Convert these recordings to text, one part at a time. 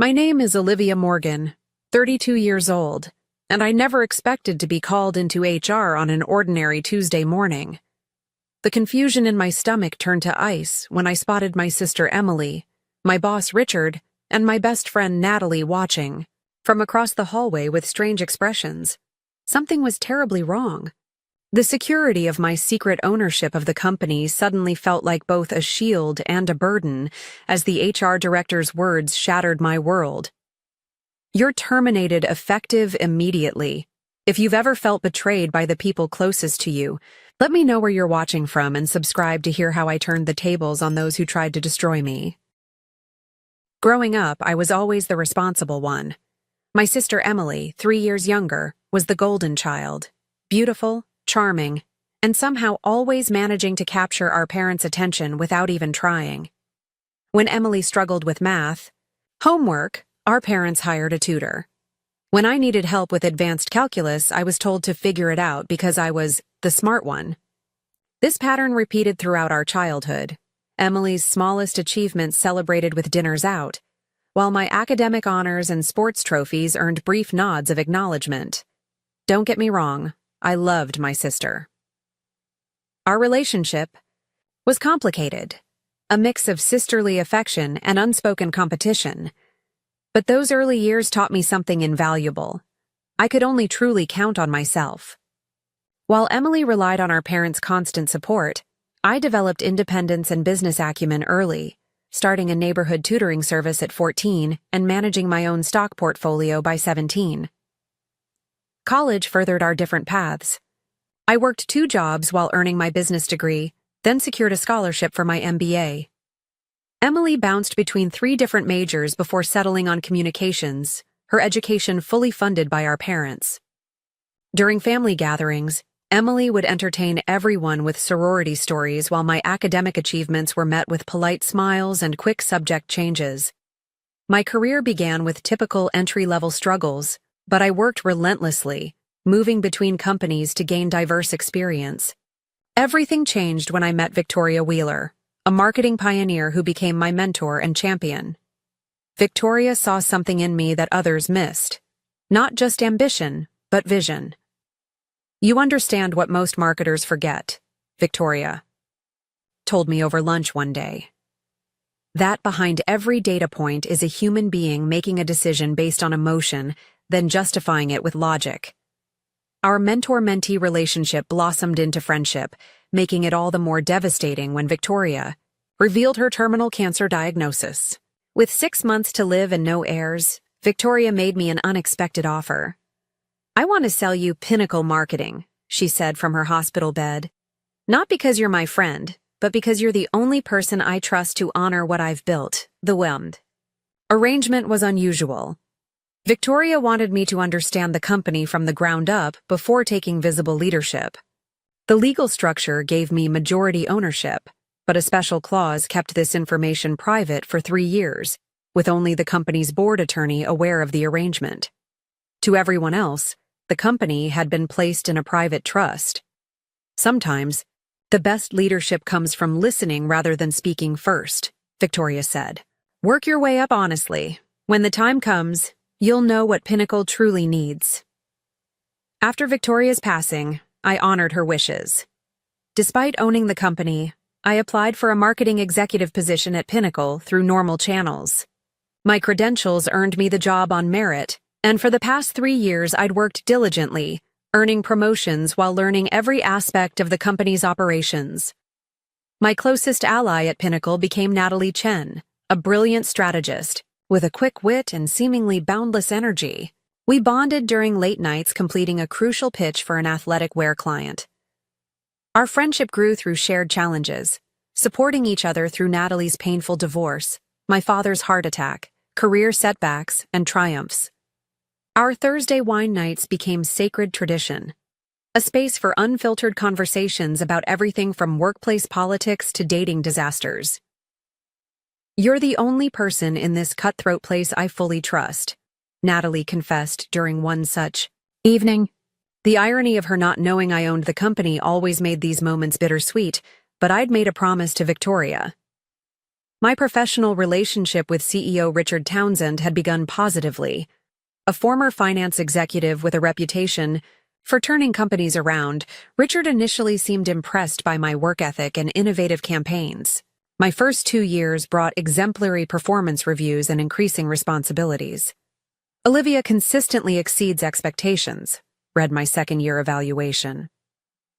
My name is Olivia Morgan, 32 years old, and I never expected to be called into HR on an ordinary Tuesday morning. The confusion in my stomach turned to ice when I spotted my sister Emily, my boss Richard, and my best friend Natalie watching from across the hallway with strange expressions. Something was terribly wrong. The security of my secret ownership of the company suddenly felt like both a shield and a burden as the HR director's words shattered my world. "You're terminated effective immediately. If you've ever felt betrayed by the people closest to you, let me know where you're watching from and subscribe to hear how I turned the tables on those who tried to destroy me." Growing up, I was always the responsible one. My sister Emily, 3 years younger, was the golden child, beautiful, charming, and somehow always managing to capture our parents' attention without even trying. When Emily struggled with homework, our parents hired a tutor. When I needed help with advanced calculus, I was told to figure it out because I was the smart one. This pattern repeated throughout our childhood. Emily's smallest achievements celebrated with dinners out, while my academic honors and sports trophies earned brief nods of acknowledgement. Don't get me wrong, I loved my sister. Our relationship was complicated, a mix of sisterly affection and unspoken competition. But those early years taught me something invaluable. I could only truly count on myself. While Emily relied on our parents' constant support, I developed independence and business acumen early, starting a neighborhood tutoring service at 14 and managing my own stock portfolio by 17. College furthered our different paths. I worked 2 jobs while earning my business degree, then secured a scholarship for my MBA. Emily bounced between 3 different majors before settling on communications, her education fully funded by our parents. During family gatherings, Emily would entertain everyone with sorority stories while my academic achievements were met with polite smiles and quick subject changes. My career began with typical entry-level struggles, but I worked relentlessly, moving between companies to gain diverse experience. Everything changed when I met Victoria Wheeler, a marketing pioneer who became my mentor and champion. Victoria saw something in me that others missed. Not just ambition, but vision. "You understand what most marketers forget," Victoria told me over lunch one day. "That behind every data point is a human being making a decision based on emotion, then justifying it with logic." Our mentor-mentee relationship blossomed into friendship, making it all the more devastating when Victoria revealed her terminal cancer diagnosis. With 6 months to live and no heirs, Victoria made me an unexpected offer. "I want to sell you Pinnacle Marketing," she said from her hospital bed. "Not because you're my friend, but because you're the only person I trust to honor what I've built." The arrangement was unusual. Victoria wanted me to understand the company from the ground up before taking visible leadership. The legal structure gave me majority ownership, but a special clause kept this information private for 3 years, with only the company's board attorney aware of the arrangement. To everyone else, the company had been placed in a private trust. Sometimes, the best leadership comes from listening rather than speaking first, Victoria said. "Work your way up honestly. When the time comes, you'll know what Pinnacle truly needs." After Victoria's passing, I honored her wishes. Despite owning the company, I applied for a marketing executive position at Pinnacle through normal channels. My credentials earned me the job on merit, and for the past 3 years I'd worked diligently, earning promotions while learning every aspect of the company's operations. My closest ally at Pinnacle became Natalie Chen, a brilliant strategist, with a quick wit and seemingly boundless energy. We bonded during late nights completing a crucial pitch for an athletic wear client. Our friendship grew through shared challenges, supporting each other through Natalie's painful divorce, my father's heart attack, career setbacks, and triumphs. Our Thursday wine nights became sacred tradition, a space for unfiltered conversations about everything from workplace politics to dating disasters. "You're the only person in this cutthroat place I fully trust," Natalie confessed during one such evening. The irony of her not knowing I owned the company always made these moments bittersweet, but I'd made a promise to Victoria. My professional relationship with CEO Richard Townsend had begun positively. A former finance executive with a reputation for turning companies around, Richard initially seemed impressed by my work ethic and innovative campaigns. My first 2 years brought exemplary performance reviews and increasing responsibilities. Olivia consistently exceeds expectations, read my second-year evaluation.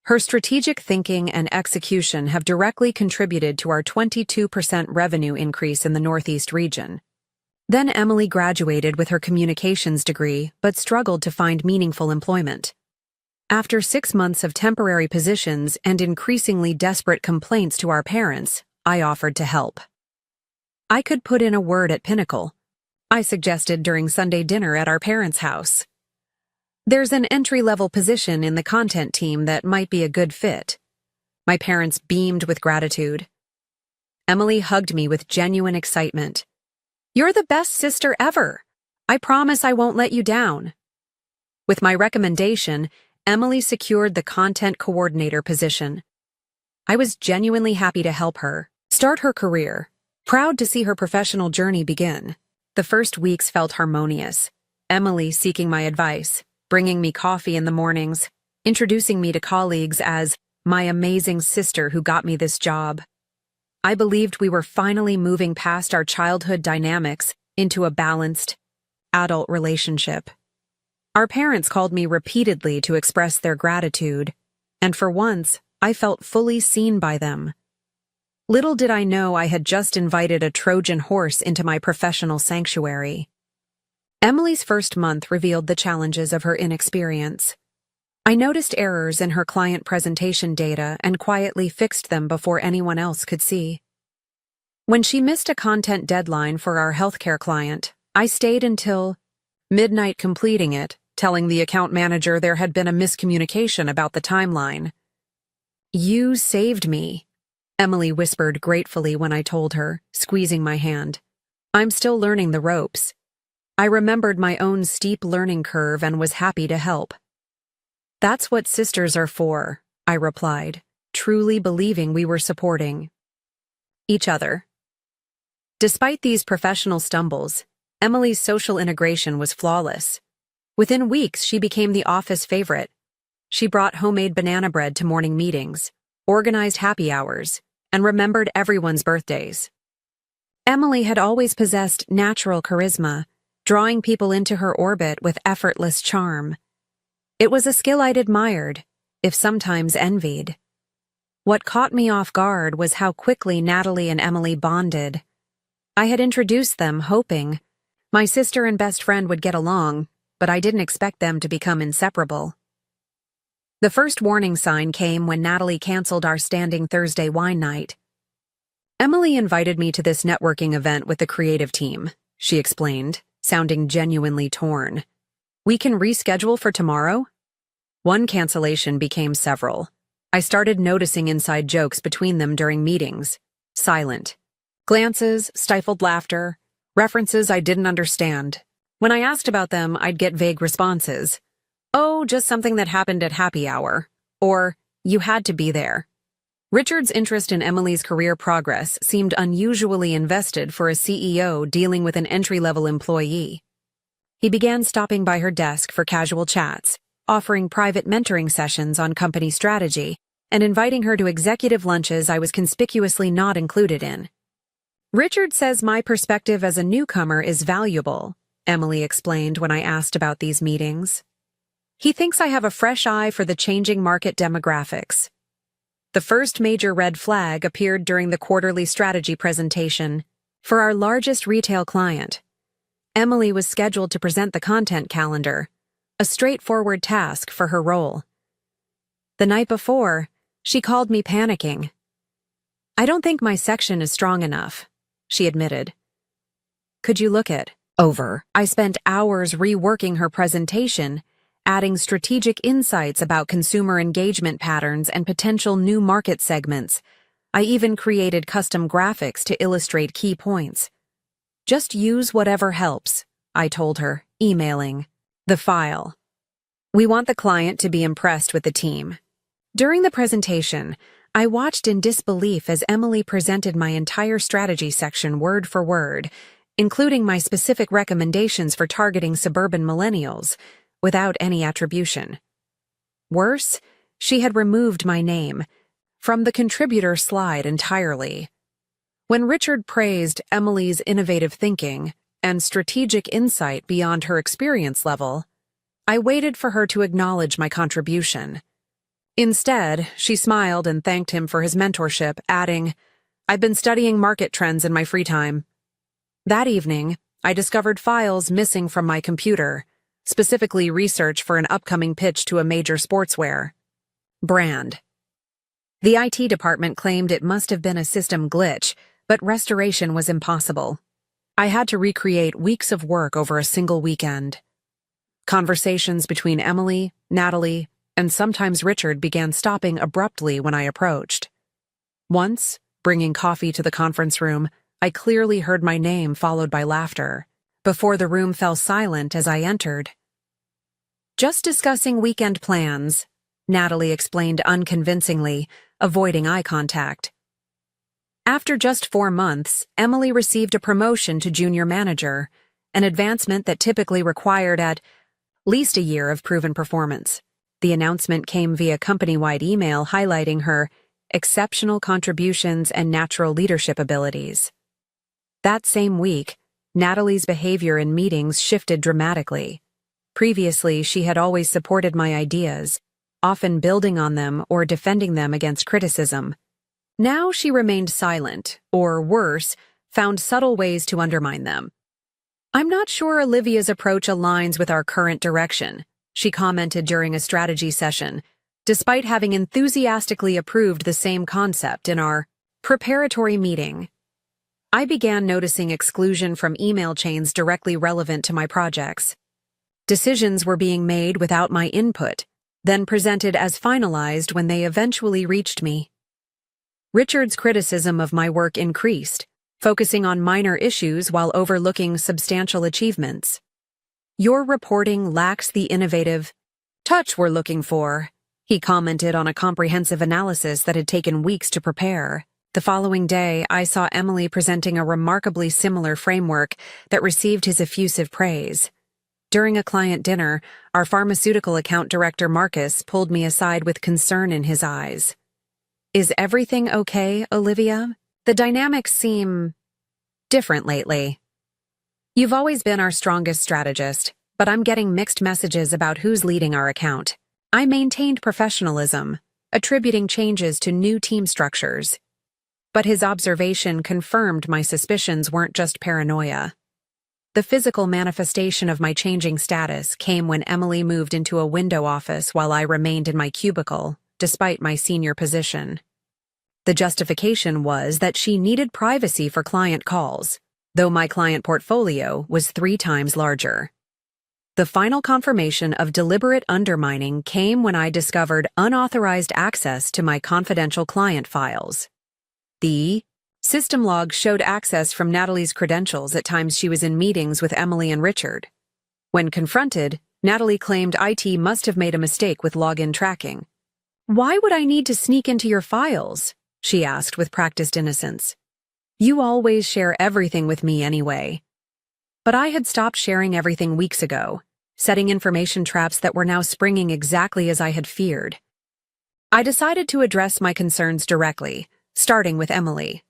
Her strategic thinking and execution have directly contributed to our 22% revenue increase in the Northeast region. Then Emily graduated with her communications degree but struggled to find meaningful employment. After 6 months of temporary positions and increasingly desperate complaints to our parents, I offered to help. I could put in a word at Pinnacle, I suggested during Sunday dinner at our parents' house. There's an entry-level position in the content team that might be a good fit. My parents beamed with gratitude. Emily hugged me with genuine excitement. You're the best sister ever. I promise I won't let you down. With my recommendation, Emily secured the content coordinator position. I was genuinely happy to help her start her career, proud to see her professional journey begin. The first weeks felt harmonious. Emily seeking my advice, bringing me coffee in the mornings, introducing me to colleagues as my amazing sister who got me this job. I believed we were finally moving past our childhood dynamics into a balanced, adult relationship. Our parents called me repeatedly to express their gratitude, and for once, I felt fully seen by them. Little did I know I had just invited a Trojan horse into my professional sanctuary. Emily's first month revealed the challenges of her inexperience. I noticed errors in her client presentation data and quietly fixed them before anyone else could see. When she missed a content deadline for our healthcare client, I stayed until midnight completing it, telling the account manager there had been a miscommunication about the timeline. You saved me, Emily whispered gratefully when I told her, squeezing my hand. I'm still learning the ropes. I remembered my own steep learning curve and was happy to help. That's what sisters are for, I replied, truly believing we were supporting each other. Despite these professional stumbles, Emily's social integration was flawless. Within weeks, she became the office favorite. She brought homemade banana bread to morning meetings, organized happy hours, and remembered everyone's birthdays. Emily had always possessed natural charisma, drawing people into her orbit with effortless charm. It was a skill I'd admired, if sometimes envied. What caught me off guard was how quickly Natalie and Emily bonded. I had introduced them hoping my sister and best friend would get along, but I didn't expect them to become inseparable. The first warning sign came when Natalie canceled our standing Thursday wine night. Emily invited me to this networking event with the creative team, she explained, sounding genuinely torn. We can reschedule for tomorrow? One cancellation became several. I started noticing inside jokes between them during meetings. Silent. Glances, stifled laughter, references I didn't understand. When I asked about them, I'd get vague responses. Oh, just something that happened at happy hour. Or, you had to be there. Richard's interest in Emily's career progress seemed unusually invested for a CEO dealing with an entry-level employee. He began stopping by her desk for casual chats, offering private mentoring sessions on company strategy, and inviting her to executive lunches I was conspicuously not included in. Richard says my perspective as a newcomer is valuable, Emily explained when I asked about these meetings. He thinks I have a fresh eye for the changing market demographics. The first major red flag appeared during the quarterly strategy presentation for our largest retail client. Emily was scheduled to present the content calendar, a straightforward task for her role. The night before, she called me panicking. I don't think my section is strong enough, she admitted. Could you look it over? I spent hours reworking her presentation, adding strategic insights about consumer engagement patterns and potential new market segments. I even created custom graphics to illustrate key points. Just use whatever helps, I told her, emailing the file. We want the client to be impressed with the team. During the presentation, I watched in disbelief as Emily presented my entire strategy section word for word, including my specific recommendations for targeting suburban millennials, without any attribution. Worse, she had removed my name from the contributor slide entirely. When Richard praised Emily's innovative thinking and strategic insight beyond her experience level, I waited for her to acknowledge my contribution. Instead, she smiled and thanked him for his mentorship, adding, "I've been studying market trends in my free time." That evening, I discovered files missing from my computer, specifically research for an upcoming pitch to a major sportswear brand. The IT department claimed it must have been a system glitch, but restoration was impossible. I had to recreate weeks of work over a single weekend. Conversations between Emily, Natalie, and sometimes Richard began stopping abruptly when I approached. Once, bringing coffee to the conference room, I clearly heard my name followed by laughter, before the room fell silent as I entered. "Just discussing weekend plans," Natalie explained unconvincingly, avoiding eye contact. After just 4 months, Emily received a promotion to junior manager, an advancement that typically required at least a year of proven performance. The announcement came via company-wide email highlighting her exceptional contributions and natural leadership abilities. That same week, Natalie's behavior in meetings shifted dramatically. Previously, she had always supported my ideas, often building on them or defending them against criticism. Now she remained silent, or worse, found subtle ways to undermine them. "I'm not sure Olivia's approach aligns with our current direction," she commented during a strategy session, despite having enthusiastically approved the same concept in our preparatory meeting. I began noticing exclusion from email chains directly relevant to my projects. Decisions were being made without my input, then presented as finalized when they eventually reached me. Richard's criticism of my work increased, focusing on minor issues while overlooking substantial achievements. "Your reporting lacks the innovative touch we're looking for," he commented on a comprehensive analysis that had taken weeks to prepare. The following day, I saw Emily presenting a remarkably similar framework that received his effusive praise. During a client dinner, our pharmaceutical account director Marcus pulled me aside with concern in his eyes. "Is everything okay, Olivia? The dynamics seem different lately. You've always been our strongest strategist, but I'm getting mixed messages about who's leading our account." I maintained professionalism, attributing changes to new team structures. But his observation confirmed my suspicions weren't just paranoia. The physical manifestation of my changing status came when Emily moved into a window office while I remained in my cubicle, despite my senior position. The justification was that she needed privacy for client calls, though my client portfolio was 3 times larger. The final confirmation of deliberate undermining came when I discovered unauthorized access to my confidential client files. The system log showed access from Natalie's credentials at times she was in meetings with Emily and Richard. When confronted, Natalie claimed IT must have made a mistake with login tracking. "Why would I need to sneak into your files?" she asked with practiced innocence. "You always share everything with me anyway." But I had stopped sharing everything weeks ago, setting information traps that were now springing exactly as I had feared. I decided to address my concerns directly, starting with Emily.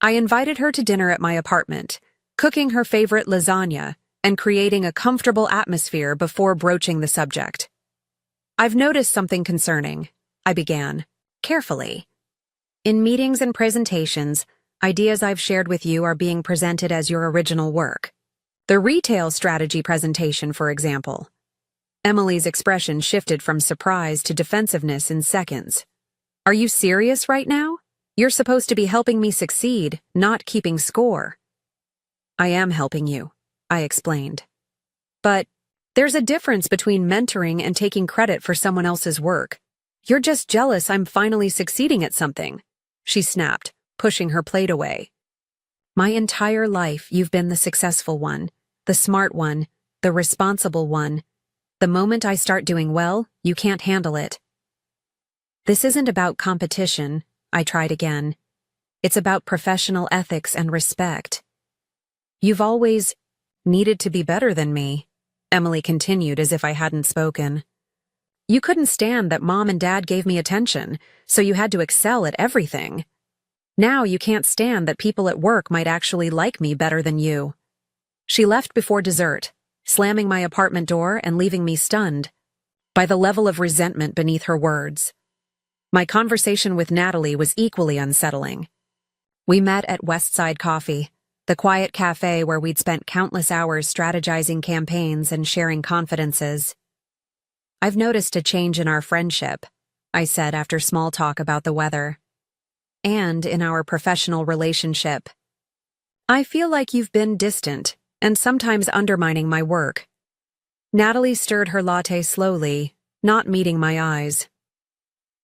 I invited her to dinner at my apartment, cooking her favorite lasagna and creating a comfortable atmosphere before broaching the subject. "I've noticed something concerning," I began, carefully. "In meetings and presentations, ideas I've shared with you are being presented as your original work. The retail strategy presentation, for example." Emily's expression shifted from surprise to defensiveness in seconds. "Are you serious right now? You're supposed to be helping me succeed, not keeping score." "I am helping you," I explained. "But there's a difference between mentoring and taking credit for someone else's work. You're just jealous I'm finally succeeding at something," she snapped, pushing her plate away. "My entire life you've been the successful one, the smart one, the responsible one. The moment I start doing well, you can't handle it." "This isn't about competition," I tried again. It's about professional ethics and respect. You've always needed to be better than me, Emily continued as if I hadn't spoken. You couldn't stand that Mom and Dad gave me attention, so you had to excel at everything. Now you can't stand that people at work might actually like me better than you. She left before dessert, slamming my apartment door and leaving me stunned by the level of resentment beneath her words. My conversation with Natalie was equally unsettling. We met at Westside Coffee, the quiet cafe where we'd spent countless hours strategizing campaigns and sharing confidences. I've noticed a change in our friendship, I said after small talk about the weather. And in our professional relationship. I feel like you've been distant and sometimes undermining my work. Natalie stirred her latte slowly, not meeting my eyes.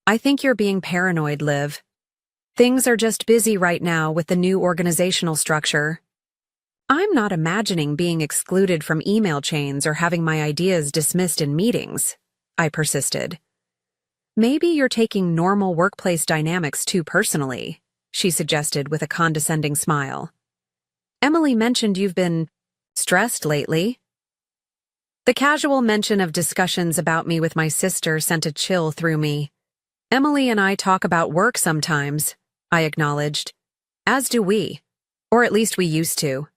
I think you're being paranoid, Liv. Things are just busy right now with the new organizational structure. I'm not imagining being excluded from email chains or having my ideas dismissed in meetings, I persisted. Maybe you're taking normal workplace dynamics too personally, she suggested with a condescending smile. Emily mentioned you've been stressed lately. The casual mention of discussions about me with my sister sent a chill through me. Emily and I talk about work sometimes, I acknowledged. As do we. Or at least we used to.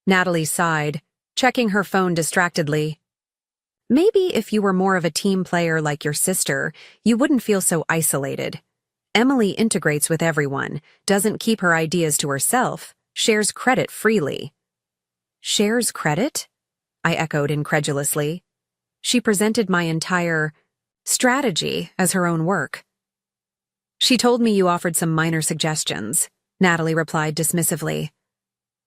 Natalie sighed, checking her phone distractedly. Maybe if you were more of a team player like your sister, you wouldn't feel so isolated. Emily integrates with everyone, doesn't keep her ideas to herself, shares credit freely. Shares credit? I echoed incredulously. She presented my entire strategy as her own work. She told me you offered some minor suggestions, Natalie replied dismissively.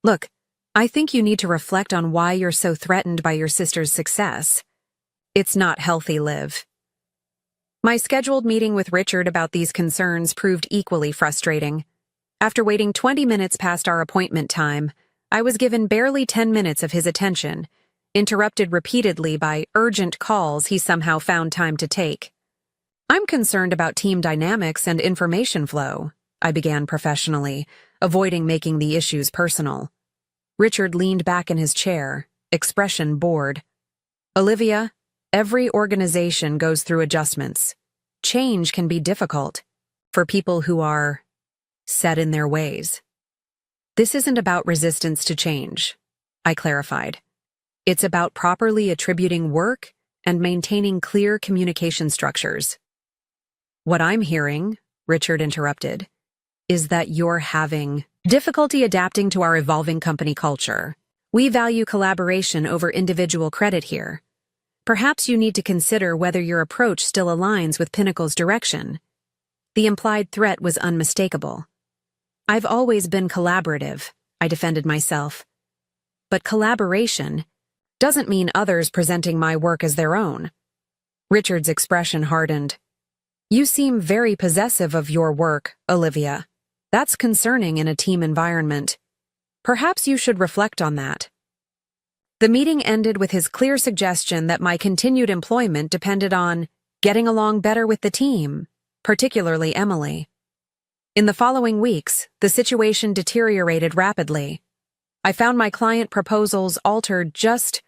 Look, I think you need to reflect on why you're so threatened by your sister's success. It's not healthy, Liv. My scheduled meeting with Richard about these concerns proved equally frustrating. After waiting 20 minutes past our appointment time, I was given barely 10 minutes of his attention, interrupted repeatedly by urgent calls he somehow found time to take. I'm concerned about team dynamics and information flow, I began professionally, avoiding making the issues personal. Richard leaned back in his chair, expression bored. Olivia, every organization goes through adjustments. Change can be difficult for people who are set in their ways. This isn't about resistance to change, I clarified. It's about properly attributing work and maintaining clear communication structures. What I'm hearing, Richard interrupted, is that you're having difficulty adapting to our evolving company culture. We value collaboration over individual credit here. Perhaps you need to consider whether your approach still aligns with Pinnacle's direction. The implied threat was unmistakable. I've always been collaborative, I defended myself. But collaboration doesn't mean others presenting my work as their own. Richard's expression hardened. You seem very possessive of your work, Olivia. That's concerning in a team environment. Perhaps you should reflect on that. The meeting ended with his clear suggestion that my continued employment depended on getting along better with the team, particularly Emily. In the following weeks, the situation deteriorated rapidly. I found my client proposals altered just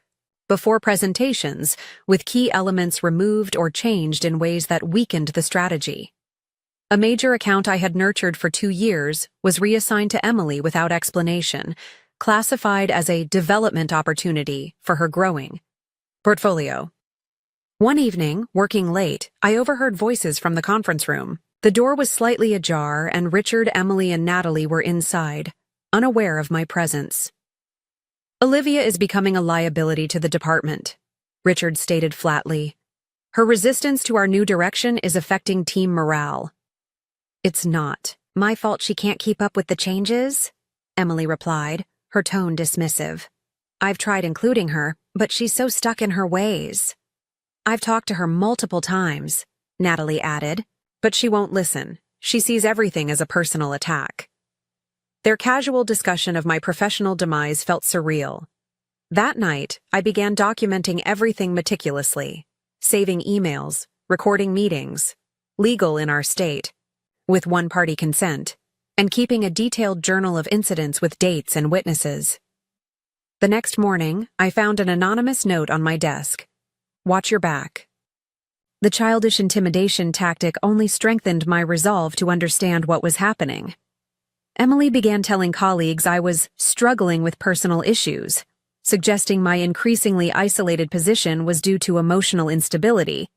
before presentations, with key elements removed or changed in ways that weakened the strategy. A major account I had nurtured for 2 years was reassigned to Emily without explanation, classified as a development opportunity for her growing portfolio. One evening, working late, I overheard voices from the conference room. The door was slightly ajar, and Richard, Emily, and Natalie were inside, unaware of my presence. Olivia is becoming a liability to the department, Richard stated flatly. Her resistance to our new direction is affecting team morale. It's not my fault she can't keep up with the changes, Emily replied, her tone dismissive. I've tried including her, but she's so stuck in her ways. I've talked to her multiple times, Natalie added, but she won't listen. She sees everything as a personal attack. Their casual discussion of my professional demise felt surreal. That night, I began documenting everything meticulously, saving emails, recording meetings, legal in our state. with one-party consent, and keeping a detailed journal of incidents with dates and witnesses. The next morning, I found an anonymous note on my desk. Watch your back. The childish intimidation tactic only strengthened my resolve to understand what was happening. Emily began telling colleagues I was struggling with personal issues, suggesting my increasingly isolated position was due to emotional instability,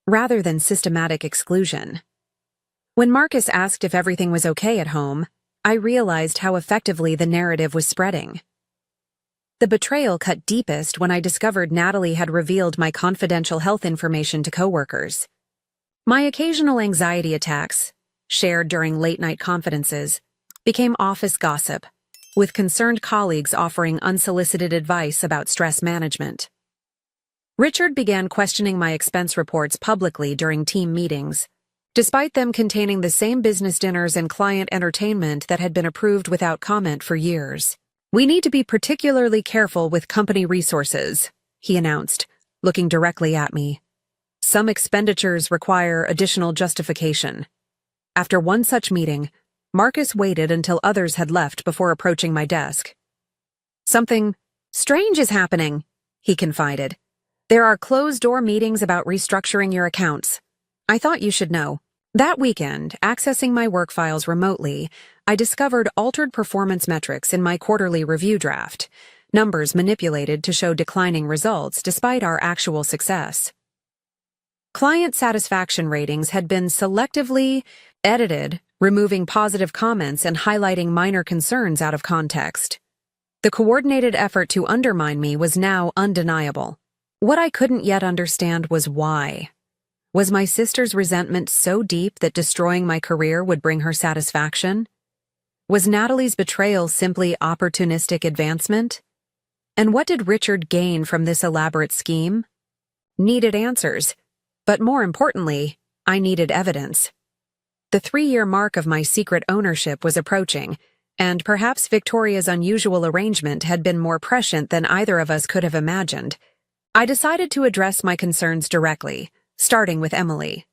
rather than systematic exclusion. When Marcus asked if everything was okay at home, I realized how effectively the narrative was spreading. The betrayal cut deepest when I discovered Natalie had revealed my confidential health information to coworkers. My occasional anxiety attacks, shared during late-night confidences, became office gossip, with concerned colleagues offering unsolicited advice about stress management. Richard began questioning my expense reports publicly during team meetings, despite them containing the same business dinners and client entertainment that had been approved without comment for years. "We need to be particularly careful with company resources," he announced, looking directly at me. "Some expenditures require additional justification." After one such meeting, Marcus waited until others had left before approaching my desk. "Something strange is happening," he confided. "There are closed-door meetings about restructuring your accounts. I thought you should know." That weekend, accessing my work files remotely, I discovered altered performance metrics in my quarterly review draft, numbers manipulated to show declining results despite our actual success. Client satisfaction ratings had been selectively edited, removing positive comments and highlighting minor concerns out of context. The coordinated effort to undermine me was now undeniable. What I couldn't yet understand was why. Was my sister's resentment so deep that destroying my career would bring her satisfaction? Was Natalie's betrayal simply opportunistic advancement? And what did Richard gain from this elaborate scheme? Needed answers, but more importantly, I needed evidence. The 3-year mark of my secret ownership was approaching, and perhaps Victoria's unusual arrangement had been more prescient than either of us could have imagined. I decided to address my concerns directly, starting with Emily.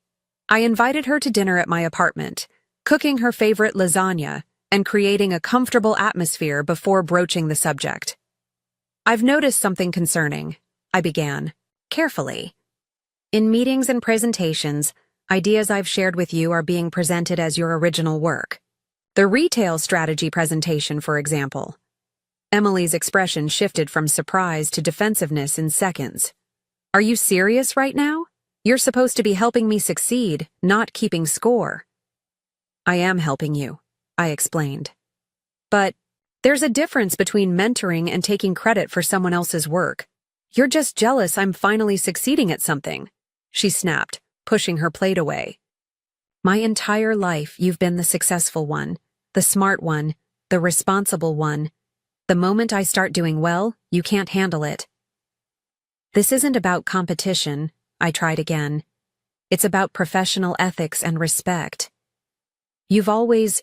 I invited her to dinner at my apartment, cooking her favorite lasagna and creating a comfortable atmosphere before broaching the subject. "I've noticed something concerning," I began, carefully. "In meetings and presentations, ideas I've shared with you are being presented as your original work. The retail strategy presentation, for example." Emily's expression shifted from surprise to defensiveness in seconds. "Are you serious right now? You're supposed to be helping me succeed, not keeping score." "I am helping you," I explained. "But there's a difference between mentoring and taking credit for someone else's work. You're just jealous I'm finally succeeding at something," she snapped, pushing her plate away. "My entire life you've been the successful one, the smart one, the responsible one. The moment I start doing well, you can't handle it." "This isn't about competition," I tried again. "It's about professional ethics and respect. You've always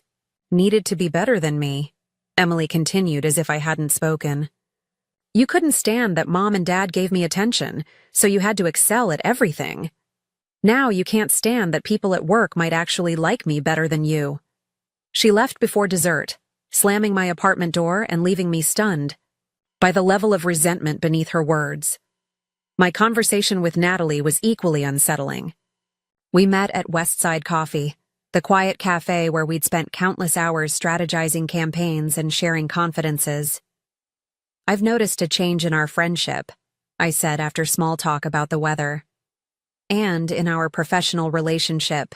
needed to be better than me," Emily continued as if I hadn't spoken. "You couldn't stand that Mom and Dad gave me attention, so you had to excel at everything. Now you can't stand that people at work might actually like me better than you." She left before dessert, slamming my apartment door and leaving me stunned by the level of resentment beneath her words. My conversation with Natalie was equally unsettling. We met at Westside Coffee, the quiet cafe where we'd spent countless hours strategizing campaigns and sharing confidences. "I've noticed a change in our friendship," I said after small talk about the weather. "And in our professional relationship.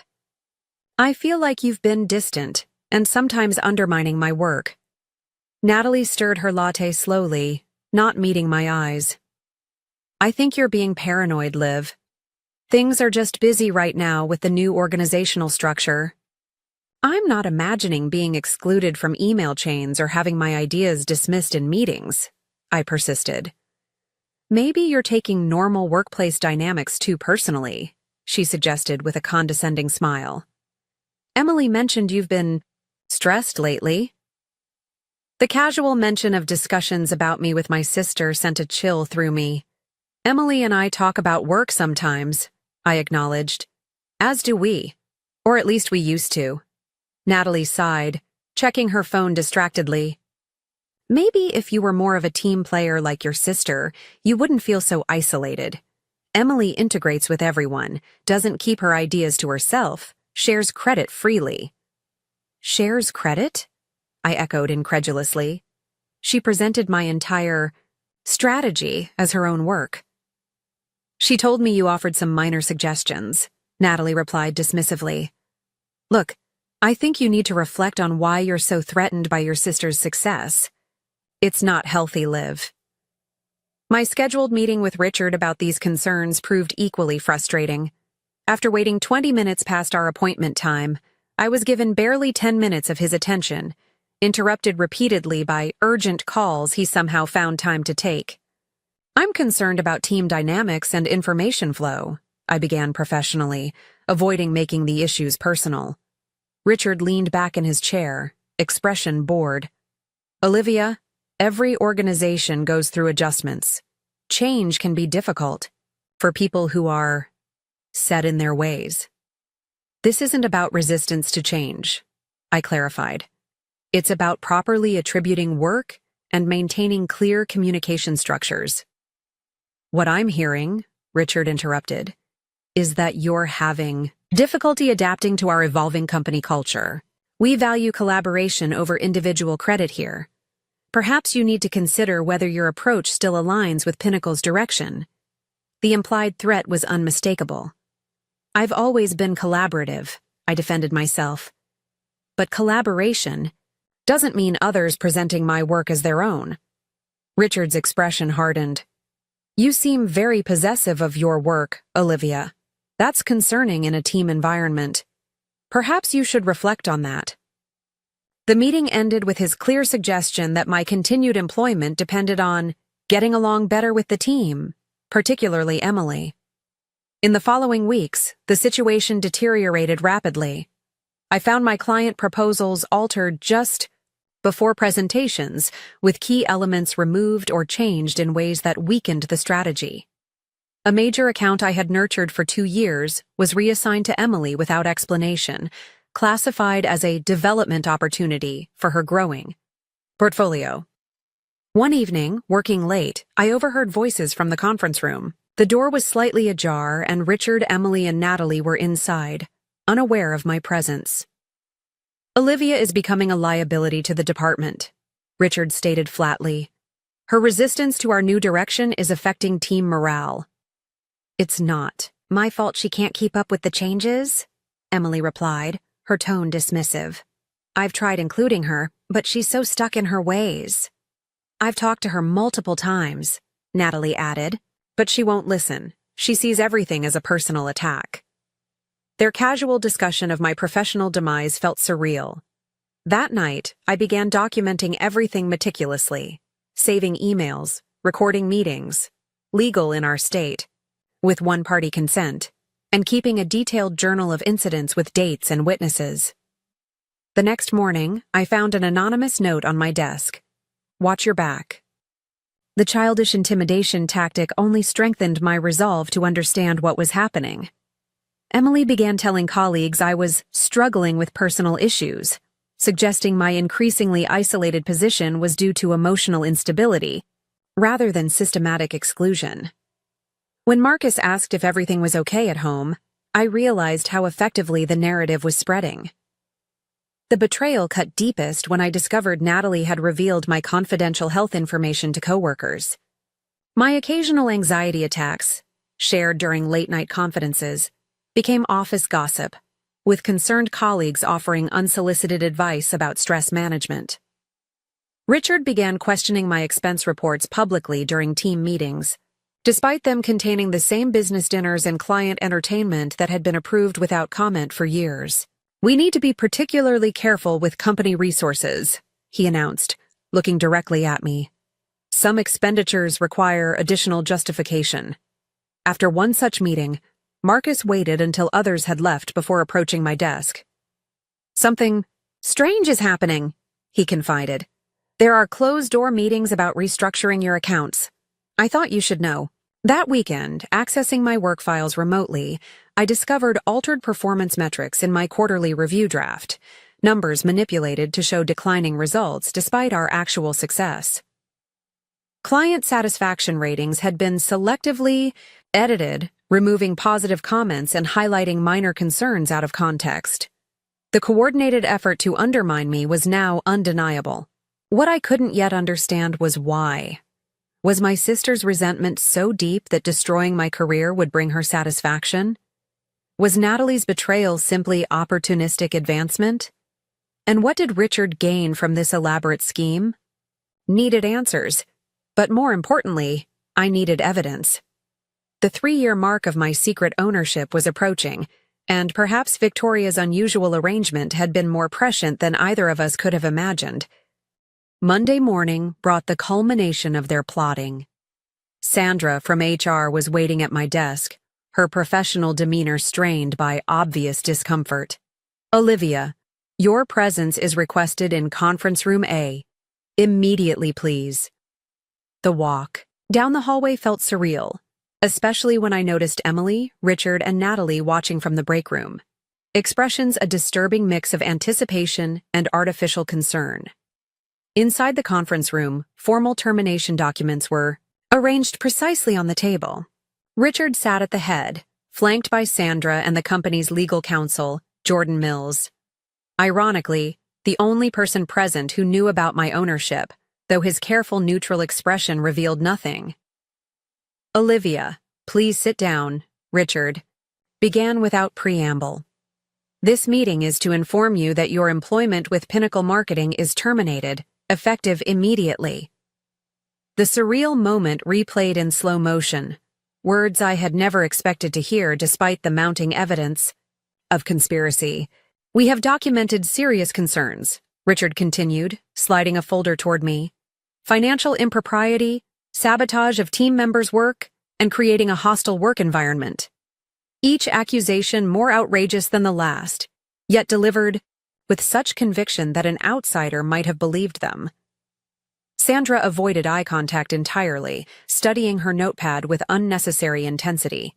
I feel like you've been distant and sometimes undermining my work." Natalie stirred her latte slowly, not meeting my eyes. "I think you're being paranoid, Liv. Things are just busy right now with the new organizational structure. I'm not imagining being excluded from email chains or having my ideas dismissed in meetings," I persisted. "Maybe you're taking normal workplace dynamics too personally," she suggested with a condescending smile. "Emily mentioned you've been stressed lately." The casual mention of discussions about me with my sister sent a chill through me. "Emily and I talk about work sometimes," I acknowledged. "As do we. Or at least we used to." Natalie sighed, checking her phone distractedly. Maybe if you were more of a team player like your sister, you wouldn't feel so isolated. Emily integrates with everyone, doesn't keep her ideas to herself, shares credit freely. Shares credit? I echoed incredulously. She presented my entire strategy as her own work. She told me you offered some minor suggestions, Natalie replied dismissively. Look, I think you need to reflect on why you're so threatened by your sister's success. It's not healthy, Liv. My scheduled meeting with Richard about these concerns proved equally frustrating. After waiting 20 minutes past our appointment time, I was given barely 10 minutes of his attention, interrupted repeatedly by urgent calls he somehow found time to take. I'm concerned about team dynamics and information flow, I began professionally, avoiding making the issues personal. Richard leaned back in his chair, expression bored. Olivia, every organization goes through adjustments. Change can be difficult for people who are set in their ways. This isn't about resistance to change, I clarified. It's about properly attributing work and maintaining clear communication structures. What I'm hearing, Richard interrupted, is that you're having difficulty adapting to our evolving company culture. We value collaboration over individual credit here. Perhaps you need to consider whether your approach still aligns with Pinnacle's direction. The implied threat was unmistakable. I've always been collaborative, I defended myself. But collaboration doesn't mean others presenting my work as their own. Richard's expression hardened. You seem very possessive of your work, Olivia. That's concerning in a team environment. Perhaps you should reflect on that. The meeting ended with his clear suggestion that my continued employment depended on getting along better with the team, particularly Emily. In the following weeks, the situation deteriorated rapidly. I found my client proposals altered just before presentations, with key elements removed or changed in ways that weakened the strategy. A major account I had nurtured for 2 years was reassigned to Emily without explanation, classified as a development opportunity for her growing portfolio. One evening, working late, I overheard voices from the conference room. The door was slightly ajar, and Richard, Emily, and Natalie were inside, unaware of my presence. Olivia is becoming a liability to the department, Richard stated flatly. Her resistance to our new direction is affecting team morale. It's not my fault she can't keep up with the changes, Emily replied, her tone dismissive. I've tried including her, but she's so stuck in her ways. I've talked to her multiple times, Natalie added, but she won't listen. She sees everything as a personal attack. Their casual discussion of my professional demise felt surreal. That night, I began documenting everything meticulously, saving emails, recording meetings, legal in our state, with one-party consent, and keeping a detailed journal of incidents with dates and witnesses. The next morning, I found an anonymous note on my desk. Watch your back. The childish intimidation tactic only strengthened my resolve to understand what was happening. Emily began telling colleagues I was struggling with personal issues, suggesting my increasingly isolated position was due to emotional instability, rather than systematic exclusion. When Marcus asked if everything was okay at home, I realized how effectively the narrative was spreading. The betrayal cut deepest when I discovered Natalie had revealed my confidential health information to coworkers. My occasional anxiety attacks, shared during late-night confidences, became office gossip, with concerned colleagues offering unsolicited advice about stress management. Richard began questioning my expense reports publicly during team meetings, despite them containing the same business dinners and client entertainment that had been approved without comment for years. We need to be particularly careful with company resources, he announced, looking directly at me. Some expenditures require additional justification. After one such meeting, Marcus waited until others had left before approaching my desk. Something strange is happening, he confided. There are closed-door meetings about restructuring your accounts. I thought you should know. That weekend, accessing my work files remotely, I discovered altered performance metrics in my quarterly review draft. numbers manipulated to show declining results despite our actual success. Client satisfaction ratings had been selectively edited, removing positive comments and highlighting minor concerns out of context. The coordinated effort to undermine me was now undeniable. What I couldn't yet understand was why. Was my sister's resentment so deep that destroying my career would bring her satisfaction? Was Natalie's betrayal simply opportunistic advancement? And what did Richard gain from this elaborate scheme? Needed answers. But more importantly, I needed evidence. The 3-year mark of my secret ownership was approaching, and perhaps Victoria's unusual arrangement had been more prescient than either of us could have imagined. Monday morning brought the culmination of their plotting. Sandra from HR was waiting at my desk, her professional demeanor strained by obvious discomfort. "Olivia, your presence is requested in conference room A. Immediately, please." The walk down the hallway felt surreal, especially when I noticed Emily, Richard, and Natalie watching from the break room. Expressions a disturbing mix of anticipation and artificial concern. Inside the conference room, formal termination documents were arranged precisely on the table. Richard sat at the head, flanked by Sandra and the company's legal counsel, Jordan Mills. Ironically, the only person present who knew about my ownership, though his careful neutral expression revealed nothing. "Olivia, please sit down," Richard began without preamble. "This meeting is to inform you that your employment with Pinnacle Marketing is terminated, effective immediately." The surreal moment replayed in slow motion, words I had never expected to hear despite the mounting evidence of conspiracy. "We have documented serious concerns," Richard continued, sliding a folder toward me. "Financial impropriety, sabotage of team members' work, and creating a hostile work environment. Each accusation more outrageous than the last, yet delivered with such conviction that an outsider might have believed them." Sandra avoided eye contact entirely, studying her notepad with unnecessary intensity.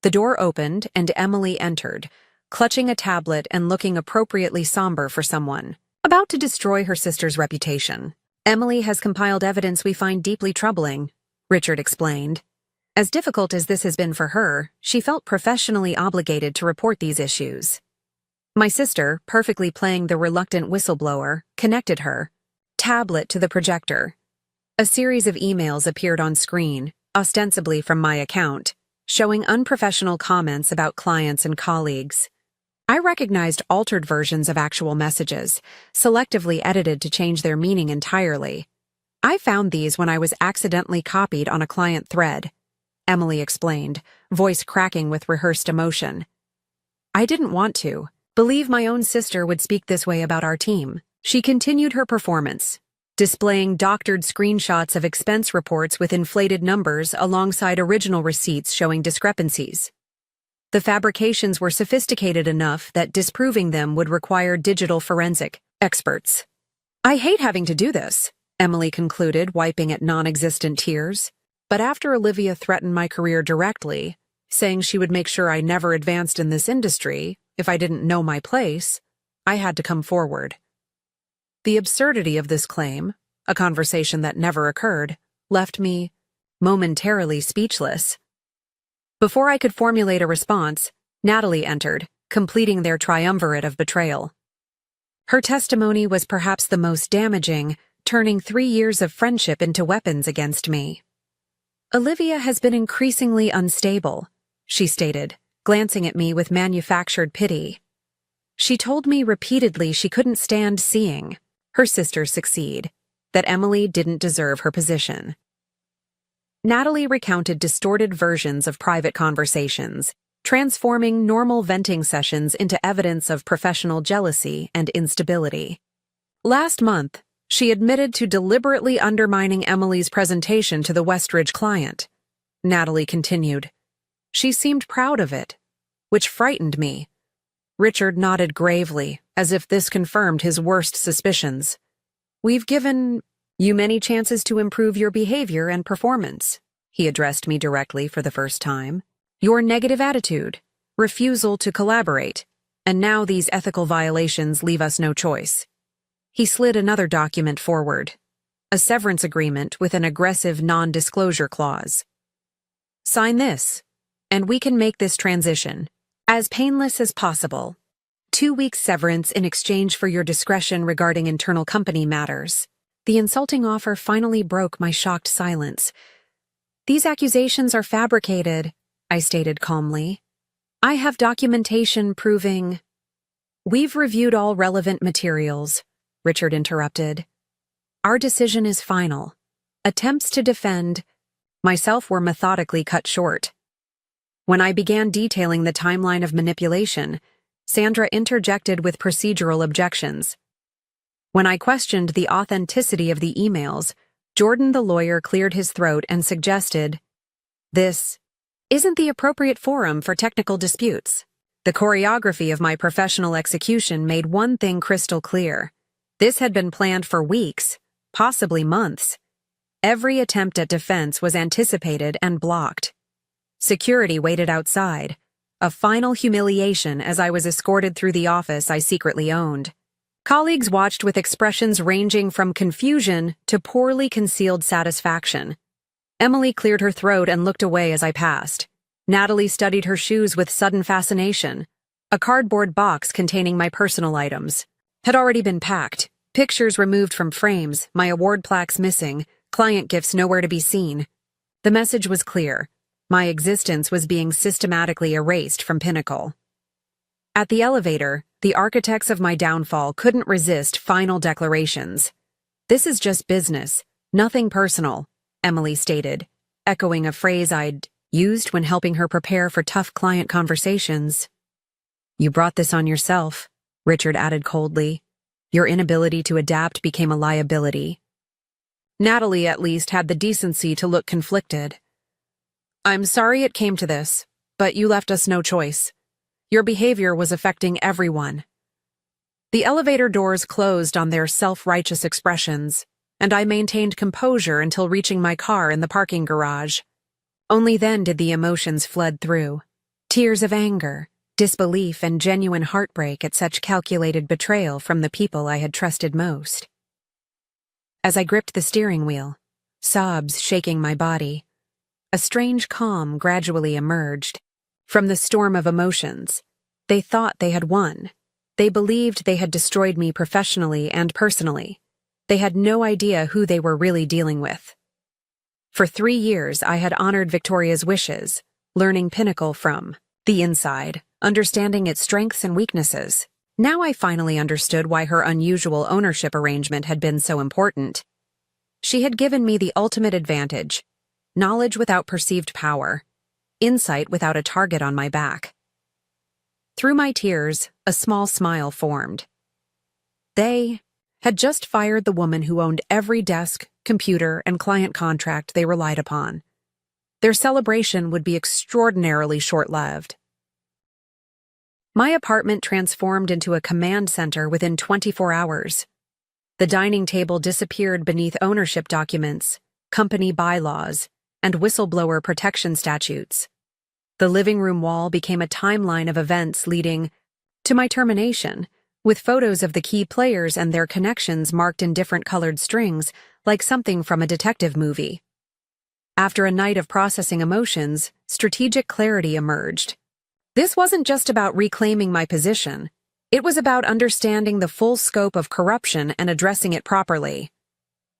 The door opened and Emily entered, clutching a tablet and looking appropriately somber for someone about to destroy her sister's reputation. "Emily has compiled evidence we find deeply troubling," Richard explained. As difficult as this has been for her, she felt professionally obligated to report these issues. My sister, perfectly playing the reluctant whistleblower, connected her tablet to the projector. A series of emails appeared on screen, ostensibly from my account, showing unprofessional comments about clients and colleagues. I recognized altered versions of actual messages, selectively edited to change their meaning entirely. "I found these when I was accidentally copied on a client thread," Emily explained, voice cracking with rehearsed emotion. "I didn't want to believe my own sister would speak this way about our team." She continued her performance, displaying doctored screenshots of expense reports with inflated numbers alongside original receipts showing discrepancies. The fabrications were sophisticated enough that disproving them would require digital forensic experts. "I hate having to do this," Emily concluded, wiping at non-existent tears. "But after Olivia threatened my career directly, saying she would make sure I never advanced in this industry if I didn't know my place, I had to come forward." The absurdity of this claim, a conversation that never occurred, left me momentarily speechless. Before I could formulate a response, Natalie entered, completing their triumvirate of betrayal. Her testimony was perhaps the most damaging, turning 3 years of friendship into weapons against me. "Olivia has been increasingly unstable," she stated, glancing at me with manufactured pity. "She told me repeatedly she couldn't stand seeing her sister succeed, that Emily didn't deserve her position." Natalie recounted distorted versions of private conversations, transforming normal venting sessions into evidence of professional jealousy and instability. Last month, she admitted to deliberately undermining Emily's presentation to the Westridge client. Natalie continued. "She seemed proud of it, which frightened me." Richard nodded gravely, as if this confirmed his worst suspicions. "We've given you many chances to improve your behavior and performance," he addressed me directly for the first time. "Your negative attitude, refusal to collaborate, And now these ethical violations leave us no choice. He slid another document forward. A severance agreement with an aggressive non-disclosure clause. Sign this, and we can make this transition as painless as possible. 2 weeks severance in exchange for your discretion regarding internal company matters. The insulting offer finally broke my shocked silence. These accusations are fabricated, I stated calmly. I have documentation proving— We've reviewed all relevant materials, Richard interrupted. Our decision is final. Attempts to defend myself were methodically cut short. When I began detailing the timeline of manipulation, Sandra interjected with procedural objections. When I questioned the authenticity of the emails, Jordan the lawyer cleared his throat and suggested, "This isn't the appropriate forum for technical disputes." The choreography of my professional execution made one thing crystal clear. This had been planned for weeks, possibly months. Every attempt at defense was anticipated and blocked. Security waited outside, a final humiliation as I was escorted through the office I secretly owned. Colleagues watched with expressions ranging from confusion to poorly concealed satisfaction. Emily cleared her throat and looked away as I passed. Natalie studied her shoes with sudden fascination. A cardboard box containing my personal items had already been packed, pictures removed from frames, my award plaques missing, client gifts nowhere to be seen. The message was clear. My existence was being systematically erased from Pinnacle. At the elevator, the architects of my downfall couldn't resist final declarations. "This is just business, nothing personal," Emily stated, echoing a phrase I'd used when helping her prepare for tough client conversations. "You brought this on yourself," Richard added coldly. "Your inability to adapt became a liability." Natalie at least had the decency to look conflicted. "I'm sorry it came to this, but you left us no choice. Your behavior was affecting everyone." The elevator doors closed on their self-righteous expressions, and I maintained composure until reaching my car in the parking garage. Only then did the emotions flood through. Tears of anger, disbelief, and genuine heartbreak at such calculated betrayal from the people I had trusted most. As I gripped the steering wheel, sobs shaking my body, a strange calm gradually emerged. From the storm of emotions, they thought they had won. They believed they had destroyed me professionally and personally. They had no idea who they were really dealing with. For 3 years, I had honored Victoria's wishes, learning Pinnacle from the inside, understanding its strengths and weaknesses. Now I finally understood why her unusual ownership arrangement had been so important. She had given me the ultimate advantage: knowledge without perceived power, insight without a target on my back. Through my tears, a small smile formed. They had just fired the woman who owned every desk, computer, and client contract they relied upon. Their celebration would be extraordinarily short-lived. My apartment transformed into a command center within 24 hours. The dining table disappeared beneath ownership documents, company bylaws, and whistleblower protection statutes. The living room wall became a timeline of events leading to my termination, with photos of the key players and their connections marked in different colored strings, like something from a detective movie. After a night of processing emotions, strategic clarity emerged. This wasn't just about reclaiming my position. It was about understanding the full scope of corruption and addressing it properly.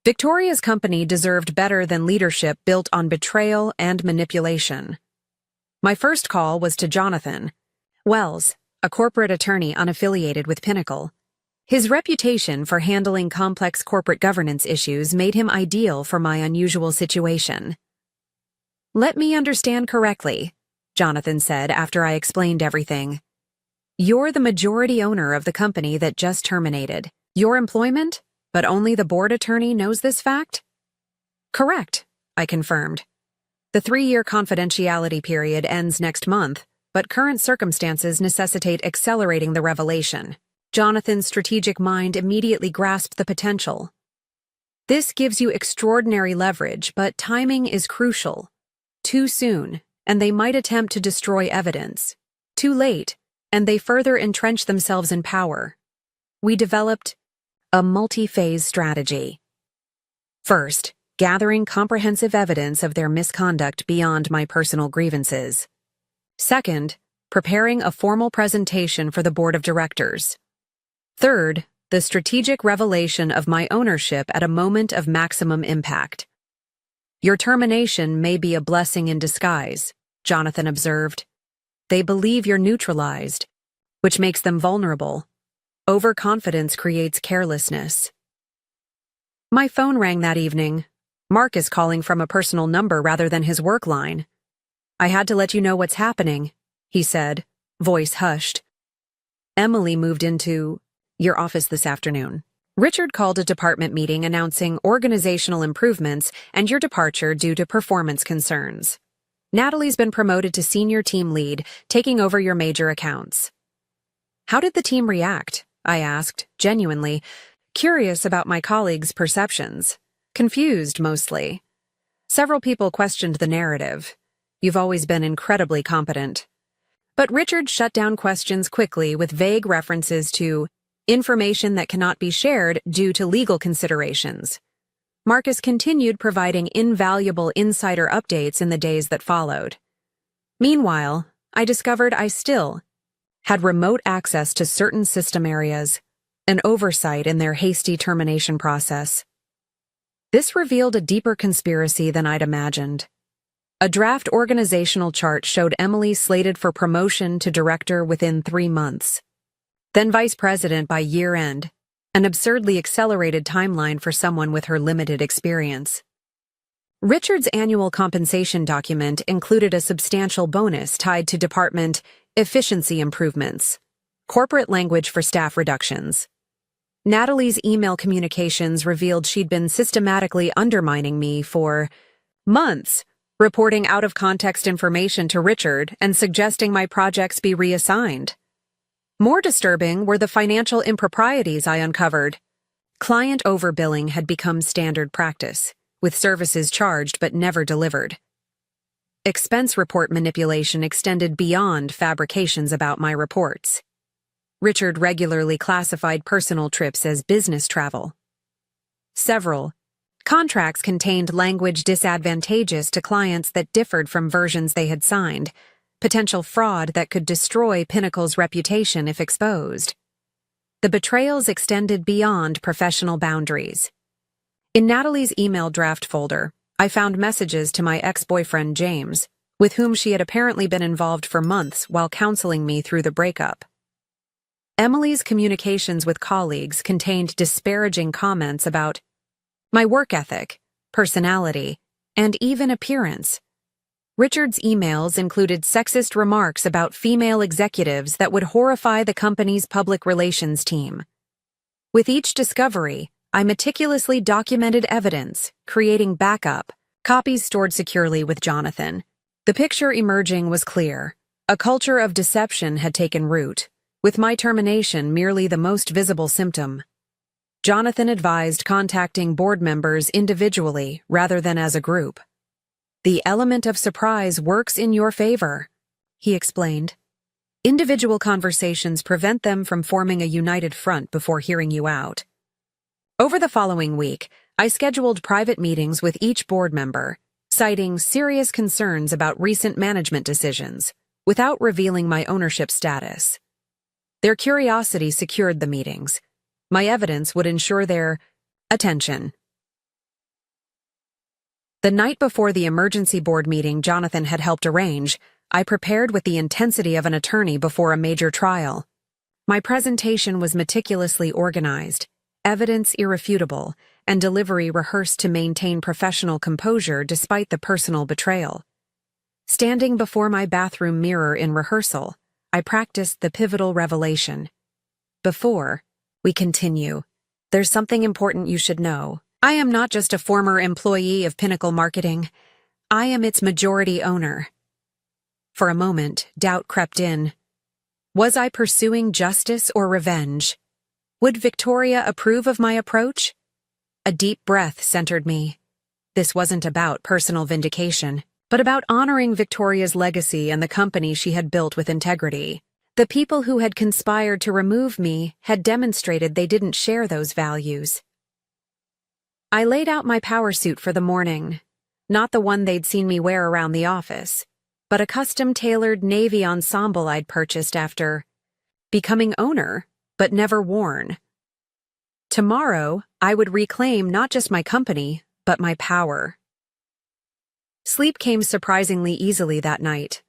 Victoria's company deserved better than leadership built on betrayal and manipulation. My first call was to Jonathan Wells, a corporate attorney unaffiliated with Pinnacle. His reputation for handling complex corporate governance issues made him ideal for my unusual situation. "Let me understand correctly," Jonathan said after I explained everything. "You're the majority owner of the company that just terminated your employment, but only the board attorney knows this fact?" "Correct," I confirmed. "The 3-year confidentiality period ends next month, but current circumstances necessitate accelerating the revelation." Jonathan's strategic mind immediately grasped the potential. "This gives you extraordinary leverage, but timing is crucial. Too soon, and they might attempt to destroy evidence. Too late, and they further entrenched themselves in power. We developed a multi-phase strategy. First, gathering comprehensive evidence of their misconduct beyond my personal grievances. Second, preparing a formal presentation for the board of directors. Third, the strategic revelation of my ownership at a moment of maximum impact. Your termination may be a blessing in disguise, Jonathan observed. They believe you're neutralized, which makes them vulnerable. Overconfidence creates carelessness. My phone rang that evening. Mark is calling from a personal number rather than his work line. I had to let you know what's happening, he said, voice hushed. Emily moved into your office this afternoon. Richard called a department meeting announcing organizational improvements and your departure due to performance concerns. Natalie's been promoted to senior team lead, taking over your major accounts. How did the team react? I asked, genuinely, curious about my colleagues' perceptions. Confused, mostly. Several people questioned the narrative. You've always been incredibly competent. But Richard shut down questions quickly with vague references to information that cannot be shared due to legal considerations. Marcus continued providing invaluable insider updates in the days that followed. Meanwhile, I discovered I still had remote access to certain system areas, an oversight in their hasty termination process. This revealed a deeper conspiracy than I'd imagined. A draft organizational chart showed Emily slated for promotion to director within 3 months, then vice president by year-end, an absurdly accelerated timeline for someone with her limited experience. Richard's annual compensation document included a substantial bonus tied to department efficiency improvements, corporate language for staff reductions. Natalie's email communications revealed she'd been systematically undermining me for months, reporting out-of-context information to Richard and suggesting my projects be reassigned. More disturbing were the financial improprieties I uncovered. Client overbilling had become standard practice, with services charged but never delivered. Expense report manipulation extended beyond fabrications about my reports. Richard regularly classified personal trips as business travel. Several contracts contained language disadvantageous to clients that differed from versions they had signed, potential fraud that could destroy Pinnacle's reputation if exposed. The betrayals extended beyond professional boundaries. In Natalie's email draft folder, I found messages to my ex-boyfriend James, with whom she had apparently been involved for months while counseling me through the breakup. Emily's communications with colleagues contained disparaging comments about my work ethic, personality, and even appearance. Richard's emails included sexist remarks about female executives that would horrify the company's public relations team. With each discovery, I meticulously documented evidence, creating backup, copies stored securely with Jonathan. The picture emerging was clear. A culture of deception had taken root, with my termination merely the most visible symptom. Jonathan advised contacting board members individually rather than as a group. The element of surprise works in your favor, he explained. Individual conversations prevent them from forming a united front before hearing you out. Over the following week, I scheduled private meetings with each board member, citing serious concerns about recent management decisions, without revealing my ownership status. Their curiosity secured the meetings. My evidence would ensure their attention. The night before the emergency board meeting Jonathan had helped arrange, I prepared with the intensity of an attorney before a major trial. My presentation was meticulously organized, evidence irrefutable, and delivery rehearsed to maintain professional composure despite the personal betrayal. Standing before my bathroom mirror in rehearsal, I practiced the pivotal revelation. Before we continue, there's something important you should know. I am not just a former employee of Pinnacle Marketing. I am its majority owner. For a moment, doubt crept in. Was I pursuing justice or revenge? Would Victoria approve of my approach? A deep breath centered me. This wasn't about personal vindication, but about honoring Victoria's legacy and the company she had built with integrity. The people who had conspired to remove me had demonstrated they didn't share those values. I laid out my power suit for the morning, not the one they'd seen me wear around the office, but a custom-tailored navy ensemble I'd purchased after becoming owner, but never worn. Tomorrow, I would reclaim not just my company, but my power. Sleep came surprisingly easily that night.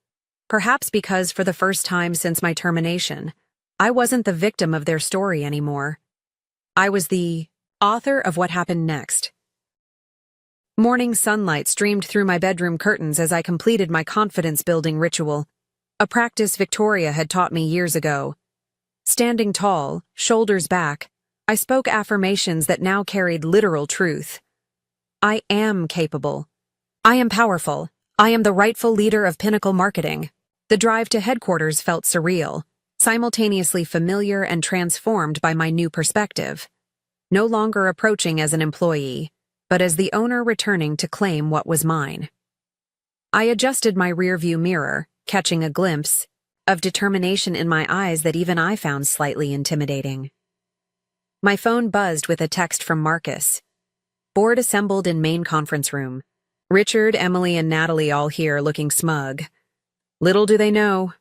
Perhaps because for the first time since my termination, I wasn't the victim of their story anymore. I was the author of what happened next. Morning sunlight streamed through my bedroom curtains as I completed my confidence-building ritual, a practice Victoria had taught me years ago. Standing tall, shoulders back, I spoke affirmations that now carried literal truth. I am capable. I am powerful. I am the rightful leader of Pinnacle Marketing. The drive to headquarters felt surreal, simultaneously familiar and transformed by my new perspective. No longer approaching as an employee, but as the owner returning to claim what was mine. I adjusted my rearview mirror, catching a glimpse of determination in my eyes that even I found slightly intimidating. My phone buzzed with a text from Marcus. Board assembled in main conference room. Richard, Emily, and Natalie all here looking smug. Little do they know.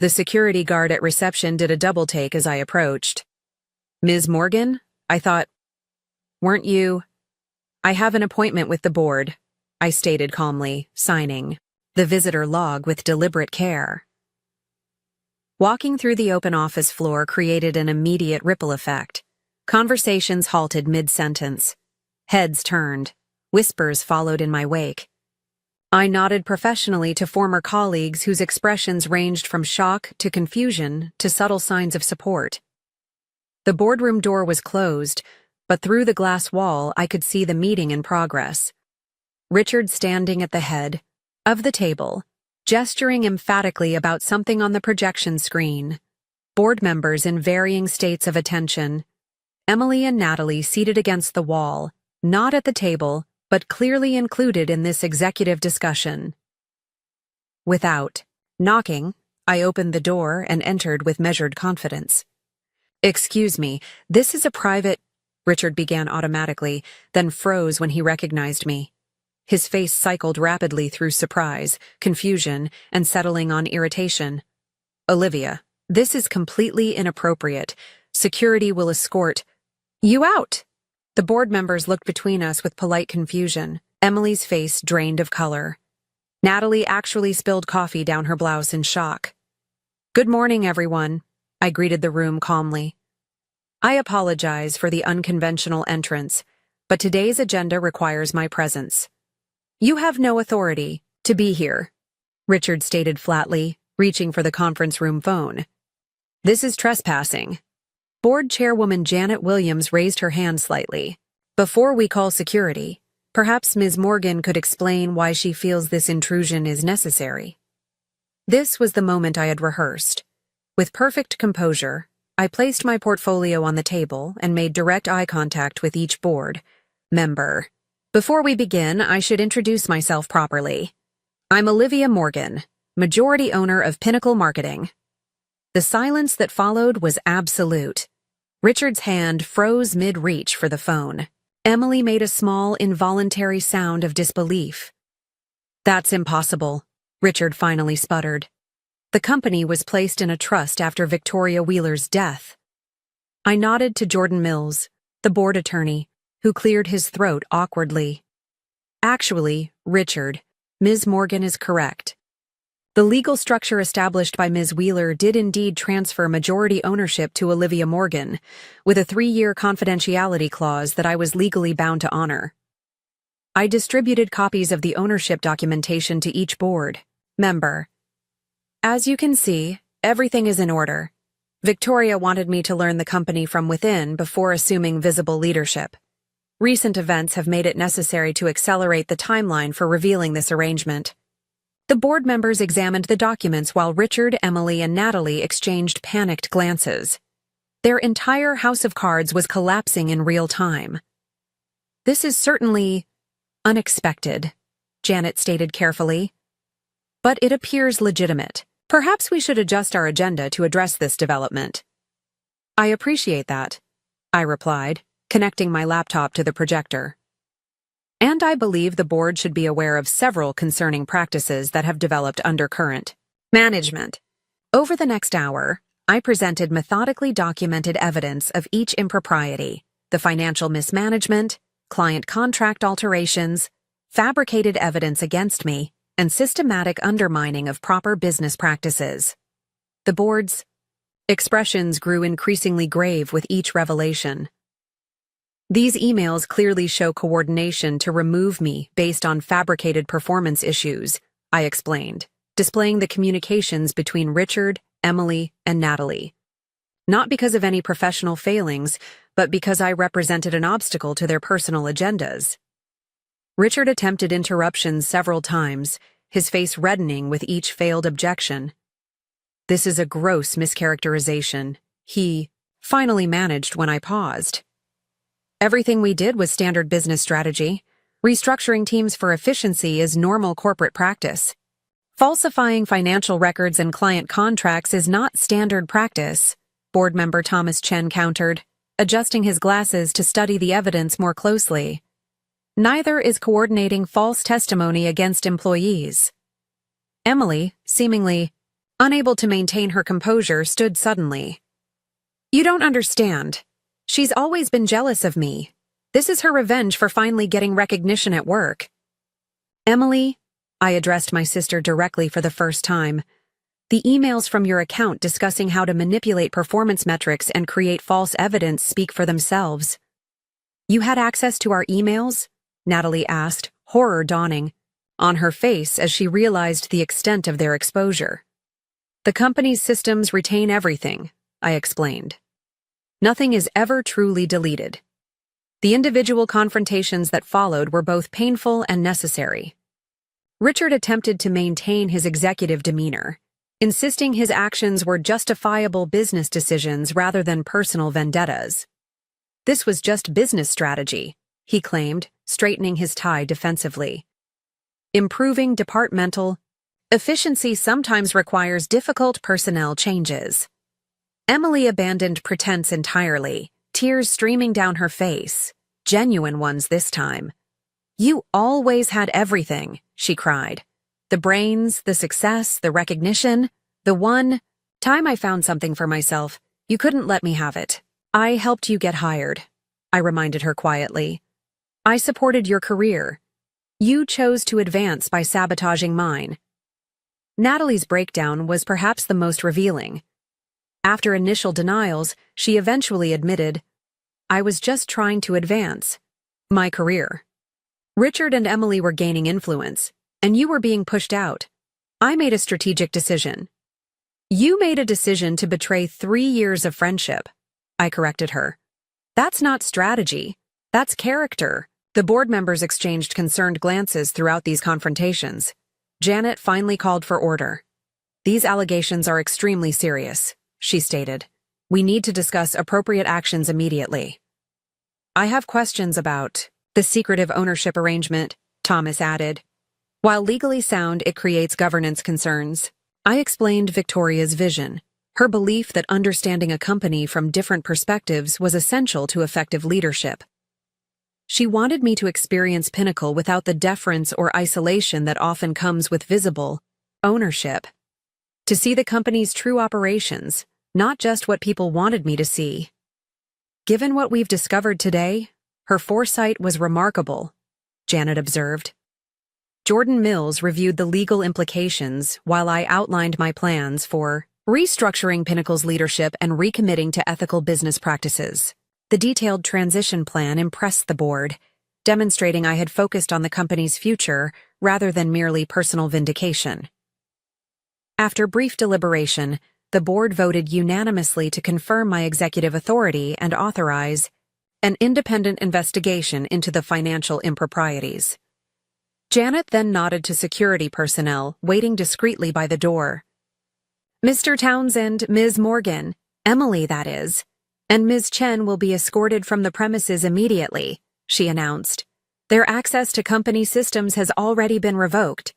The security guard at reception did a double take as I approached. Ms. Morgan? I thought. Weren't you? I have an appointment with the board, I stated calmly, signing the visitor log with deliberate care. Walking through the open office floor created an immediate ripple effect. Conversations halted mid-sentence. Heads turned. Whispers followed in my wake. I nodded professionally to former colleagues whose expressions ranged from shock to confusion to subtle signs of support. The boardroom door was closed, but through the glass wall I could see the meeting in progress. Richard standing at the head of the table, gesturing emphatically about something on the projection screen. Board members in varying states of attention. Emily and Natalie seated against the wall, not at the table, but clearly included in this executive discussion. Without knocking, I opened the door and entered with measured confidence. Excuse me, this is a private, Richard began automatically, then froze when he recognized me. His face cycled rapidly through surprise, confusion, and settling on irritation. Olivia, this is completely inappropriate. Security will escort you out. The board members looked between us with polite confusion. Emily's face drained of color. Natalie actually spilled coffee down her blouse in shock. Good morning, everyone, I greeted the room calmly. I apologize for the unconventional entrance, but today's agenda requires my presence. You have no authority to be here, Richard stated flatly, reaching for the conference room phone. This is trespassing. Board Chairwoman Janet Williams raised her hand slightly. Before we call security, perhaps Ms. Morgan could explain why she feels this intrusion is necessary. This was the moment I had rehearsed. With perfect composure, I placed my portfolio on the table and made direct eye contact with each board member. Before we begin, I should introduce myself properly. I'm Olivia Morgan, majority owner of Pinnacle Marketing. The silence that followed was absolute. Richard's hand froze mid-reach for the phone. Emily made a small, involuntary sound of disbelief. That's impossible, Richard finally sputtered. The company was placed in a trust after Victoria Wheeler's death. I nodded to Jordan Mills, the board attorney, who cleared his throat awkwardly. Actually, Richard, Ms. Morgan is correct. The legal structure established by Ms. Wheeler did indeed transfer majority ownership to Olivia Morgan, with a 3-year confidentiality clause that I was legally bound to honor. I distributed copies of the ownership documentation to each board member. As you can see, everything is in order. Victoria wanted me to learn the company from within before assuming visible leadership. Recent events have made it necessary to accelerate the timeline for revealing this arrangement. The board members examined the documents while Richard, Emily, and Natalie exchanged panicked glances. Their entire house of cards was collapsing in real time. This is certainly unexpected, Janet stated carefully. But it appears legitimate. Perhaps we should adjust our agenda to address this development. I appreciate that, I replied, connecting my laptop to the projector. And I believe the board should be aware of several concerning practices that have developed under current management. Over the next hour, I presented methodically documented evidence of each impropriety, the financial mismanagement, client contract alterations, fabricated evidence against me, and systematic undermining of proper business practices. The board's expressions grew increasingly grave with each revelation. These emails clearly show coordination to remove me based on fabricated performance issues, I explained, displaying the communications between Richard, Emily, and Natalie. Not because of any professional failings, but because I represented an obstacle to their personal agendas. Richard attempted interruptions several times, his face reddening with each failed objection. This is a gross mischaracterization, he finally managed when I paused. Everything we did was standard business strategy. Restructuring teams for efficiency is normal corporate practice. Falsifying financial records and client contracts is not standard practice, board member Thomas Chen countered, adjusting his glasses to study the evidence more closely. Neither is coordinating false testimony against employees. Emily, seemingly unable to maintain her composure, stood suddenly. You don't understand. She's always been jealous of me. This is her revenge for finally getting recognition at work. Emily, I addressed my sister directly for the first time. The emails from your account discussing how to manipulate performance metrics and create false evidence speak for themselves. You had access to our emails? Natalie asked, horror dawning on her face as she realized the extent of their exposure. The company's systems retain everything, I explained. Nothing is ever truly deleted. The individual confrontations that followed were both painful and necessary. Richard attempted to maintain his executive demeanor, insisting his actions were justifiable business decisions rather than personal vendettas. This was just business strategy, he claimed, straightening his tie defensively. Improving departmental efficiency sometimes requires difficult personnel changes. Emily abandoned pretense entirely, tears streaming down her face, genuine ones this time. You always had everything, she cried. The brains, the success, the recognition. The one time I found something for myself, you couldn't let me have it. I helped you get hired, I reminded her quietly. I supported your career. You chose to advance by sabotaging mine. Natalie's breakdown was perhaps the most revealing. After initial denials, she eventually admitted, I was just trying to advance my career. Richard and Emily were gaining influence, and you were being pushed out. I made a strategic decision. You made a decision to betray 3 years of friendship, I corrected her. That's not strategy. That's character. The board members exchanged concerned glances throughout these confrontations. Janet finally called for order. These allegations are extremely serious, she stated. We need to discuss appropriate actions immediately. I have questions about the secretive ownership arrangement, Thomas added. While legally sound, it creates governance concerns. I explained Victoria's vision, her belief that understanding a company from different perspectives was essential to effective leadership. She wanted me to experience Pinnacle without the deference or isolation that often comes with visible ownership. To see the company's true operations, not just what people wanted me to see. Given what we've discovered today, her foresight was remarkable, Janet observed. Jordan Mills reviewed the legal implications while I outlined my plans for restructuring Pinnacle's leadership and recommitting to ethical business practices. The detailed transition plan impressed the board, demonstrating I had focused on the company's future rather than merely personal vindication. After brief deliberation, the board voted unanimously to confirm my executive authority and authorize an independent investigation into the financial improprieties. Janet then nodded to security personnel waiting discreetly by the door. Mr. Townsend, Ms. Morgan, Emily that is, and Ms. Chen will be escorted from the premises immediately, she announced. Their access to company systems has already been revoked.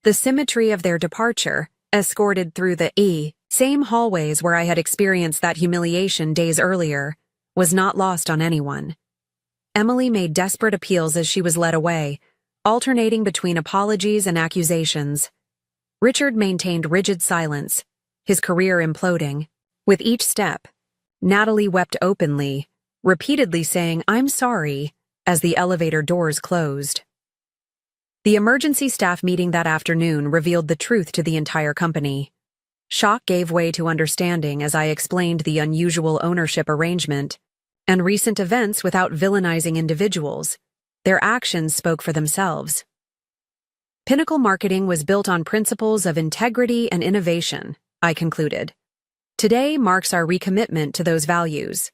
The symmetry of their departure, escorted through the same hallways where I had experienced that humiliation days earlier, was not lost on anyone. Emily made desperate appeals as she was led away, alternating between apologies and accusations. Richard maintained rigid silence, his career imploding. With each step, Natalie wept openly, repeatedly saying, "I'm sorry," as the elevator doors closed. The emergency staff meeting that afternoon revealed the truth to the entire company. Shock gave way to understanding as I explained the unusual ownership arrangement and recent events without villainizing individuals. Their actions spoke for themselves. Pinnacle Marketing was built on principles of integrity and innovation, I concluded. Today marks our recommitment to those values.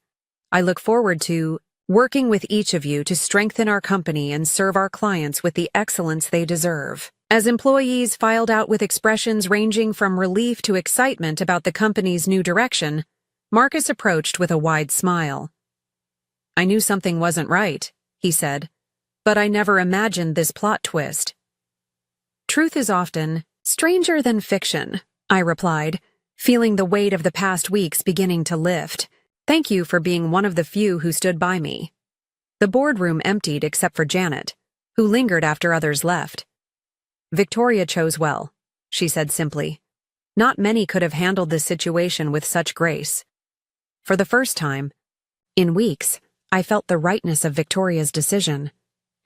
I look forward to working with each of you to strengthen our company and serve our clients with the excellence they deserve. As employees filed out with expressions ranging from relief to excitement about the company's new direction, Marcus approached with a wide smile. "I knew something wasn't right," he said, "but I never imagined this plot twist." "Truth is often stranger than fiction," I replied, feeling the weight of the past weeks beginning to lift. "Thank you for being one of the few who stood by me." The boardroom emptied except for Janet, who lingered after others left. "Victoria chose well," she said simply. "Not many could have handled this situation with such grace." For the first time in weeks, I felt the rightness of Victoria's decision,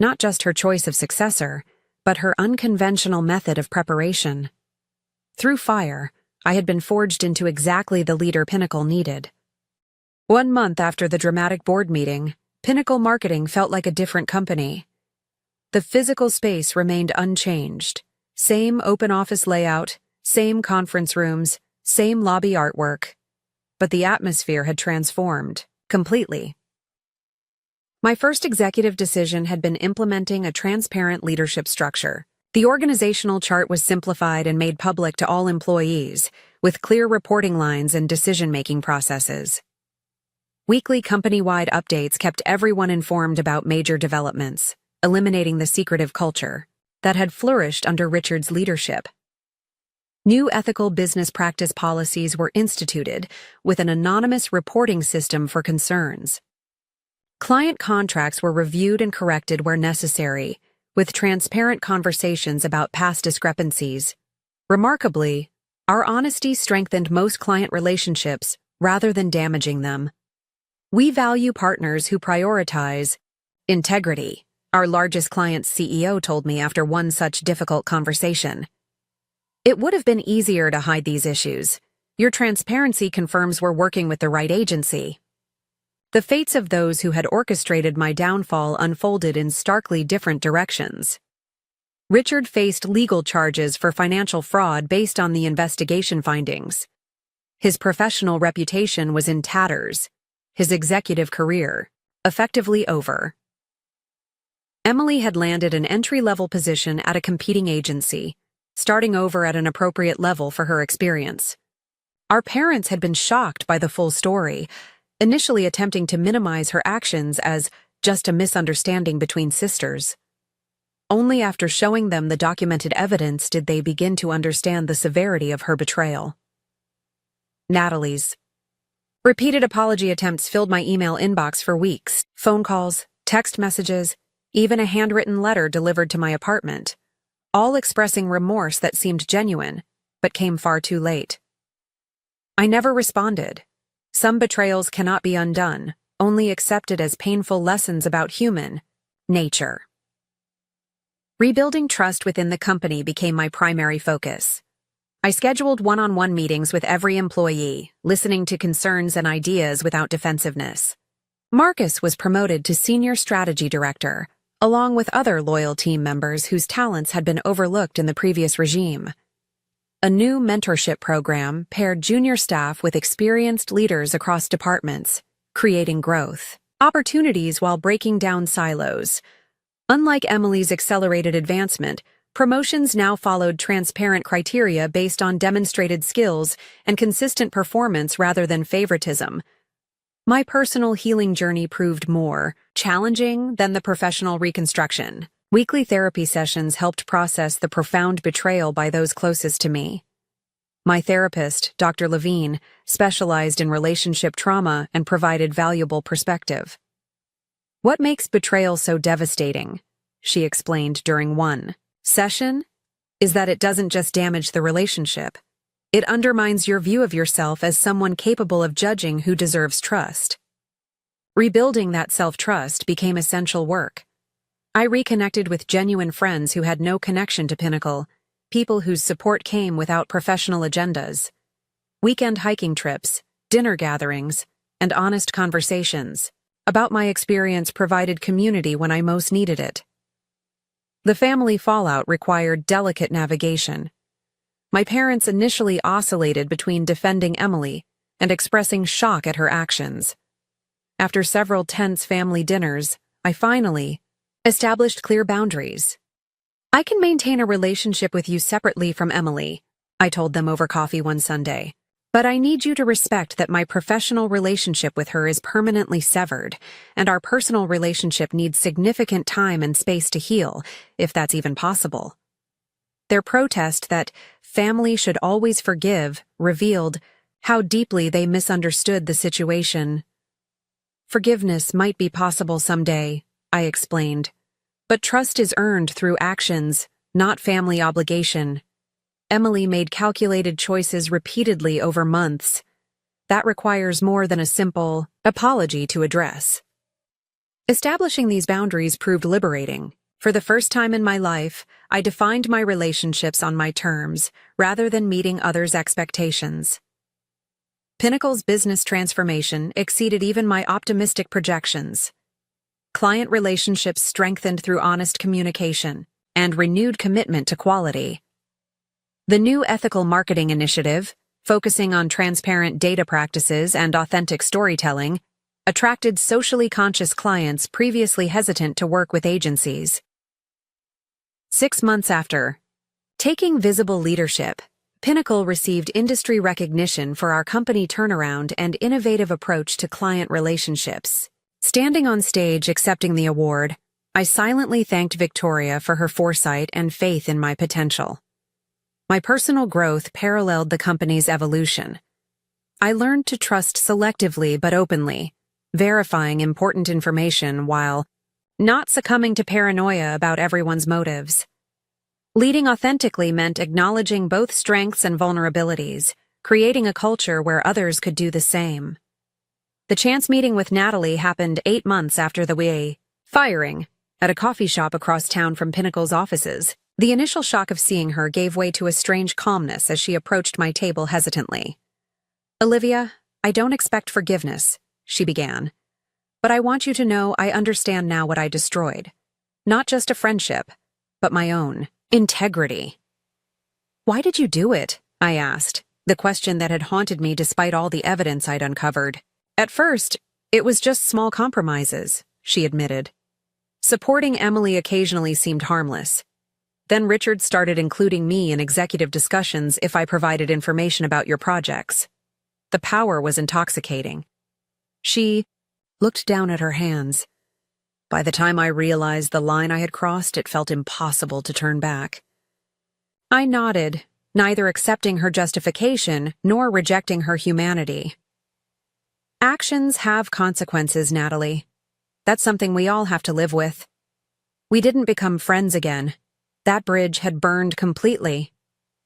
not just her choice of successor, but her unconventional method of preparation. Through fire, I had been forged into exactly the leader Pinnacle needed. 1 month after the dramatic board meeting, Pinnacle Marketing felt like a different company. The physical space remained unchanged. Same open office layout, same conference rooms, same lobby artwork. But the atmosphere had transformed, completely. My first executive decision had been implementing a transparent leadership structure. The organizational chart was simplified and made public to all employees, with clear reporting lines and decision-making processes. Weekly company-wide updates kept everyone informed about major developments, eliminating the secretive culture that had flourished under Richard's leadership. New ethical business practice policies were instituted with an anonymous reporting system for concerns. Client contracts were reviewed and corrected where necessary, with transparent conversations about past discrepancies. Remarkably, our honesty strengthened most client relationships rather than damaging them. We value partners who prioritize integrity, our largest client's CEO told me after one such difficult conversation. "It would have been easier to hide these issues. Your transparency confirms we're working with the right agency." The fates of those who had orchestrated my downfall unfolded in starkly different directions. Richard faced legal charges for financial fraud based on the investigation findings. His professional reputation was in tatters, his executive career effectively over. Emily had landed an entry-level position at a competing agency, starting over at an appropriate level for her experience. Our parents had been shocked by the full story, initially attempting to minimize her actions as just a misunderstanding between sisters. Only after showing them the documented evidence did they begin to understand the severity of her betrayal. Natalie's repeated apology attempts filled my email inbox for weeks. Phone calls, text messages, even a handwritten letter delivered to my apartment, all expressing remorse that seemed genuine, but came far too late. I never responded. Some betrayals cannot be undone, only accepted as painful lessons about human nature. Rebuilding trust within the company became my primary focus. I scheduled one-on-one meetings with every employee, listening to concerns and ideas without defensiveness. Marcus was promoted to Senior Strategy Director, along with other loyal team members whose talents had been overlooked in the previous regime. A new mentorship program paired junior staff with experienced leaders across departments, creating growth opportunities while breaking down silos. Unlike Emily's accelerated advancement, promotions now followed transparent criteria based on demonstrated skills and consistent performance rather than favoritism. My personal healing journey proved more challenging than the professional reconstruction. Weekly therapy sessions helped process the profound betrayal by those closest to me. My therapist, Dr. Levine, specialized in relationship trauma and provided valuable perspective. "What makes betrayal so devastating," she explained during one session, "is that it doesn't just damage the relationship. It undermines your view of yourself as someone capable of judging who deserves trust." Rebuilding that self-trust became essential work. I reconnected with genuine friends who had no connection to Pinnacle, people whose support came without professional agendas. Weekend hiking trips, dinner gatherings, and honest conversations about my experience provided community when I most needed it. The family fallout required delicate navigation. My parents initially oscillated between defending Emily and expressing shock at her actions. After several tense family dinners, I finally established clear boundaries. "I can maintain a relationship with you separately from Emily," I told them over coffee one Sunday. "But I need you to respect that my professional relationship with her is permanently severed, and our personal relationship needs significant time and space to heal, if that's even possible." Their protest that family should always forgive revealed how deeply they misunderstood the situation. "Forgiveness might be possible someday," I explained. "But trust is earned through actions, not family obligation. Emily made calculated choices repeatedly over months. That requires more than a simple apology to address." Establishing these boundaries proved liberating. For the first time in my life, I defined my relationships on my terms, rather than meeting others' expectations. Pinnacle's business transformation exceeded even my optimistic projections. Client relationships strengthened through honest communication and renewed commitment to quality. The new ethical marketing initiative, focusing on transparent data practices and authentic storytelling, attracted socially conscious clients previously hesitant to work with agencies. 6 months after taking visible leadership, Pinnacle received industry recognition for our company turnaround and innovative approach to client relationships. Standing on stage accepting the award, I silently thanked Victoria for her foresight and faith in my potential. My personal growth paralleled the company's evolution. I learned to trust selectively but openly, verifying important information while not succumbing to paranoia about everyone's motives. Leading authentically meant acknowledging both strengths and vulnerabilities, creating a culture where others could do the same. The chance meeting with Natalie happened 8 months after the firing, at a coffee shop across town from Pinnacle's offices. The initial shock of seeing her gave way to a strange calmness as she approached my table hesitantly. "Olivia, I don't expect forgiveness," she began. "But I want you to know I understand now what I destroyed. Not just a friendship, but my own integrity." "Why did you do it?" I asked, the question that had haunted me despite all the evidence I'd uncovered. "At first, it was just small compromises," she admitted. "Supporting Emily occasionally seemed harmless. Then Richard started including me in executive discussions if I provided information about your projects. The power was intoxicating." She looked down at her hands. By the time I realized the line I had crossed, it felt impossible to turn back. I nodded, neither accepting her justification nor rejecting her humanity. "Actions have consequences, Natalie. That's something we all have to live with. We didn't become friends again. That bridge had burned completely.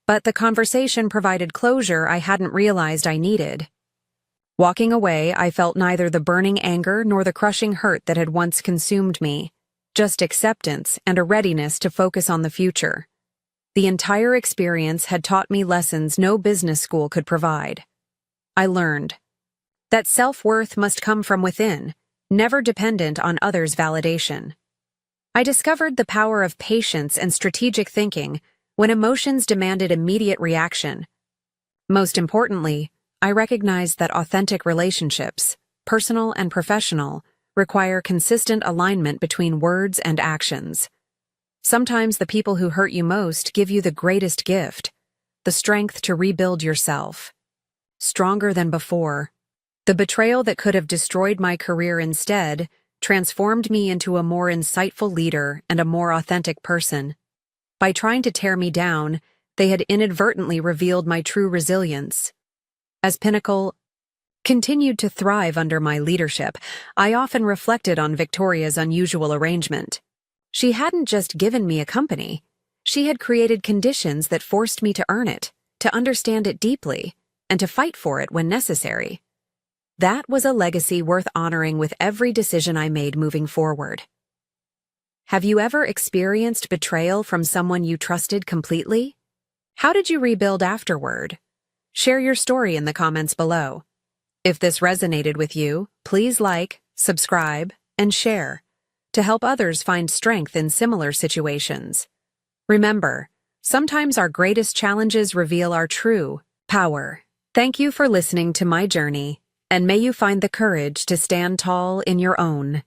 But the conversation provided closure I hadn't realized I needed. Walking away, I felt neither the burning anger nor the crushing hurt that had once consumed me, just acceptance and a readiness to focus on the future. The entire experience had taught me lessons no business school could provide. I learned that self-worth must come from within, never dependent on others' validation. I discovered the power of patience and strategic thinking when emotions demanded immediate reaction. Most importantly, I recognized that authentic relationships, personal and professional, require consistent alignment between words and actions. Sometimes the people who hurt you most give you the greatest gift, the strength to rebuild yourself. Stronger than before, the betrayal that could have destroyed my career instead transformed me into a more insightful leader and a more authentic person. By trying to tear me down, They had inadvertently revealed my true resilience. As Pinnacle continued to thrive under my leadership, I often reflected on Victoria's unusual arrangement. She hadn't just given me a company. She had created conditions that forced me to earn it, to understand it deeply, and to fight for it when necessary. That was a legacy worth honoring with every decision I made moving forward. Have you ever experienced betrayal from someone you trusted completely? How did you rebuild afterward? Share your story in the comments below. If this resonated with you, please like, subscribe, and share to help others find strength in similar situations. Remember, sometimes our greatest challenges reveal our true power. Thank you for listening to my journey, and may you find the courage to stand tall in your own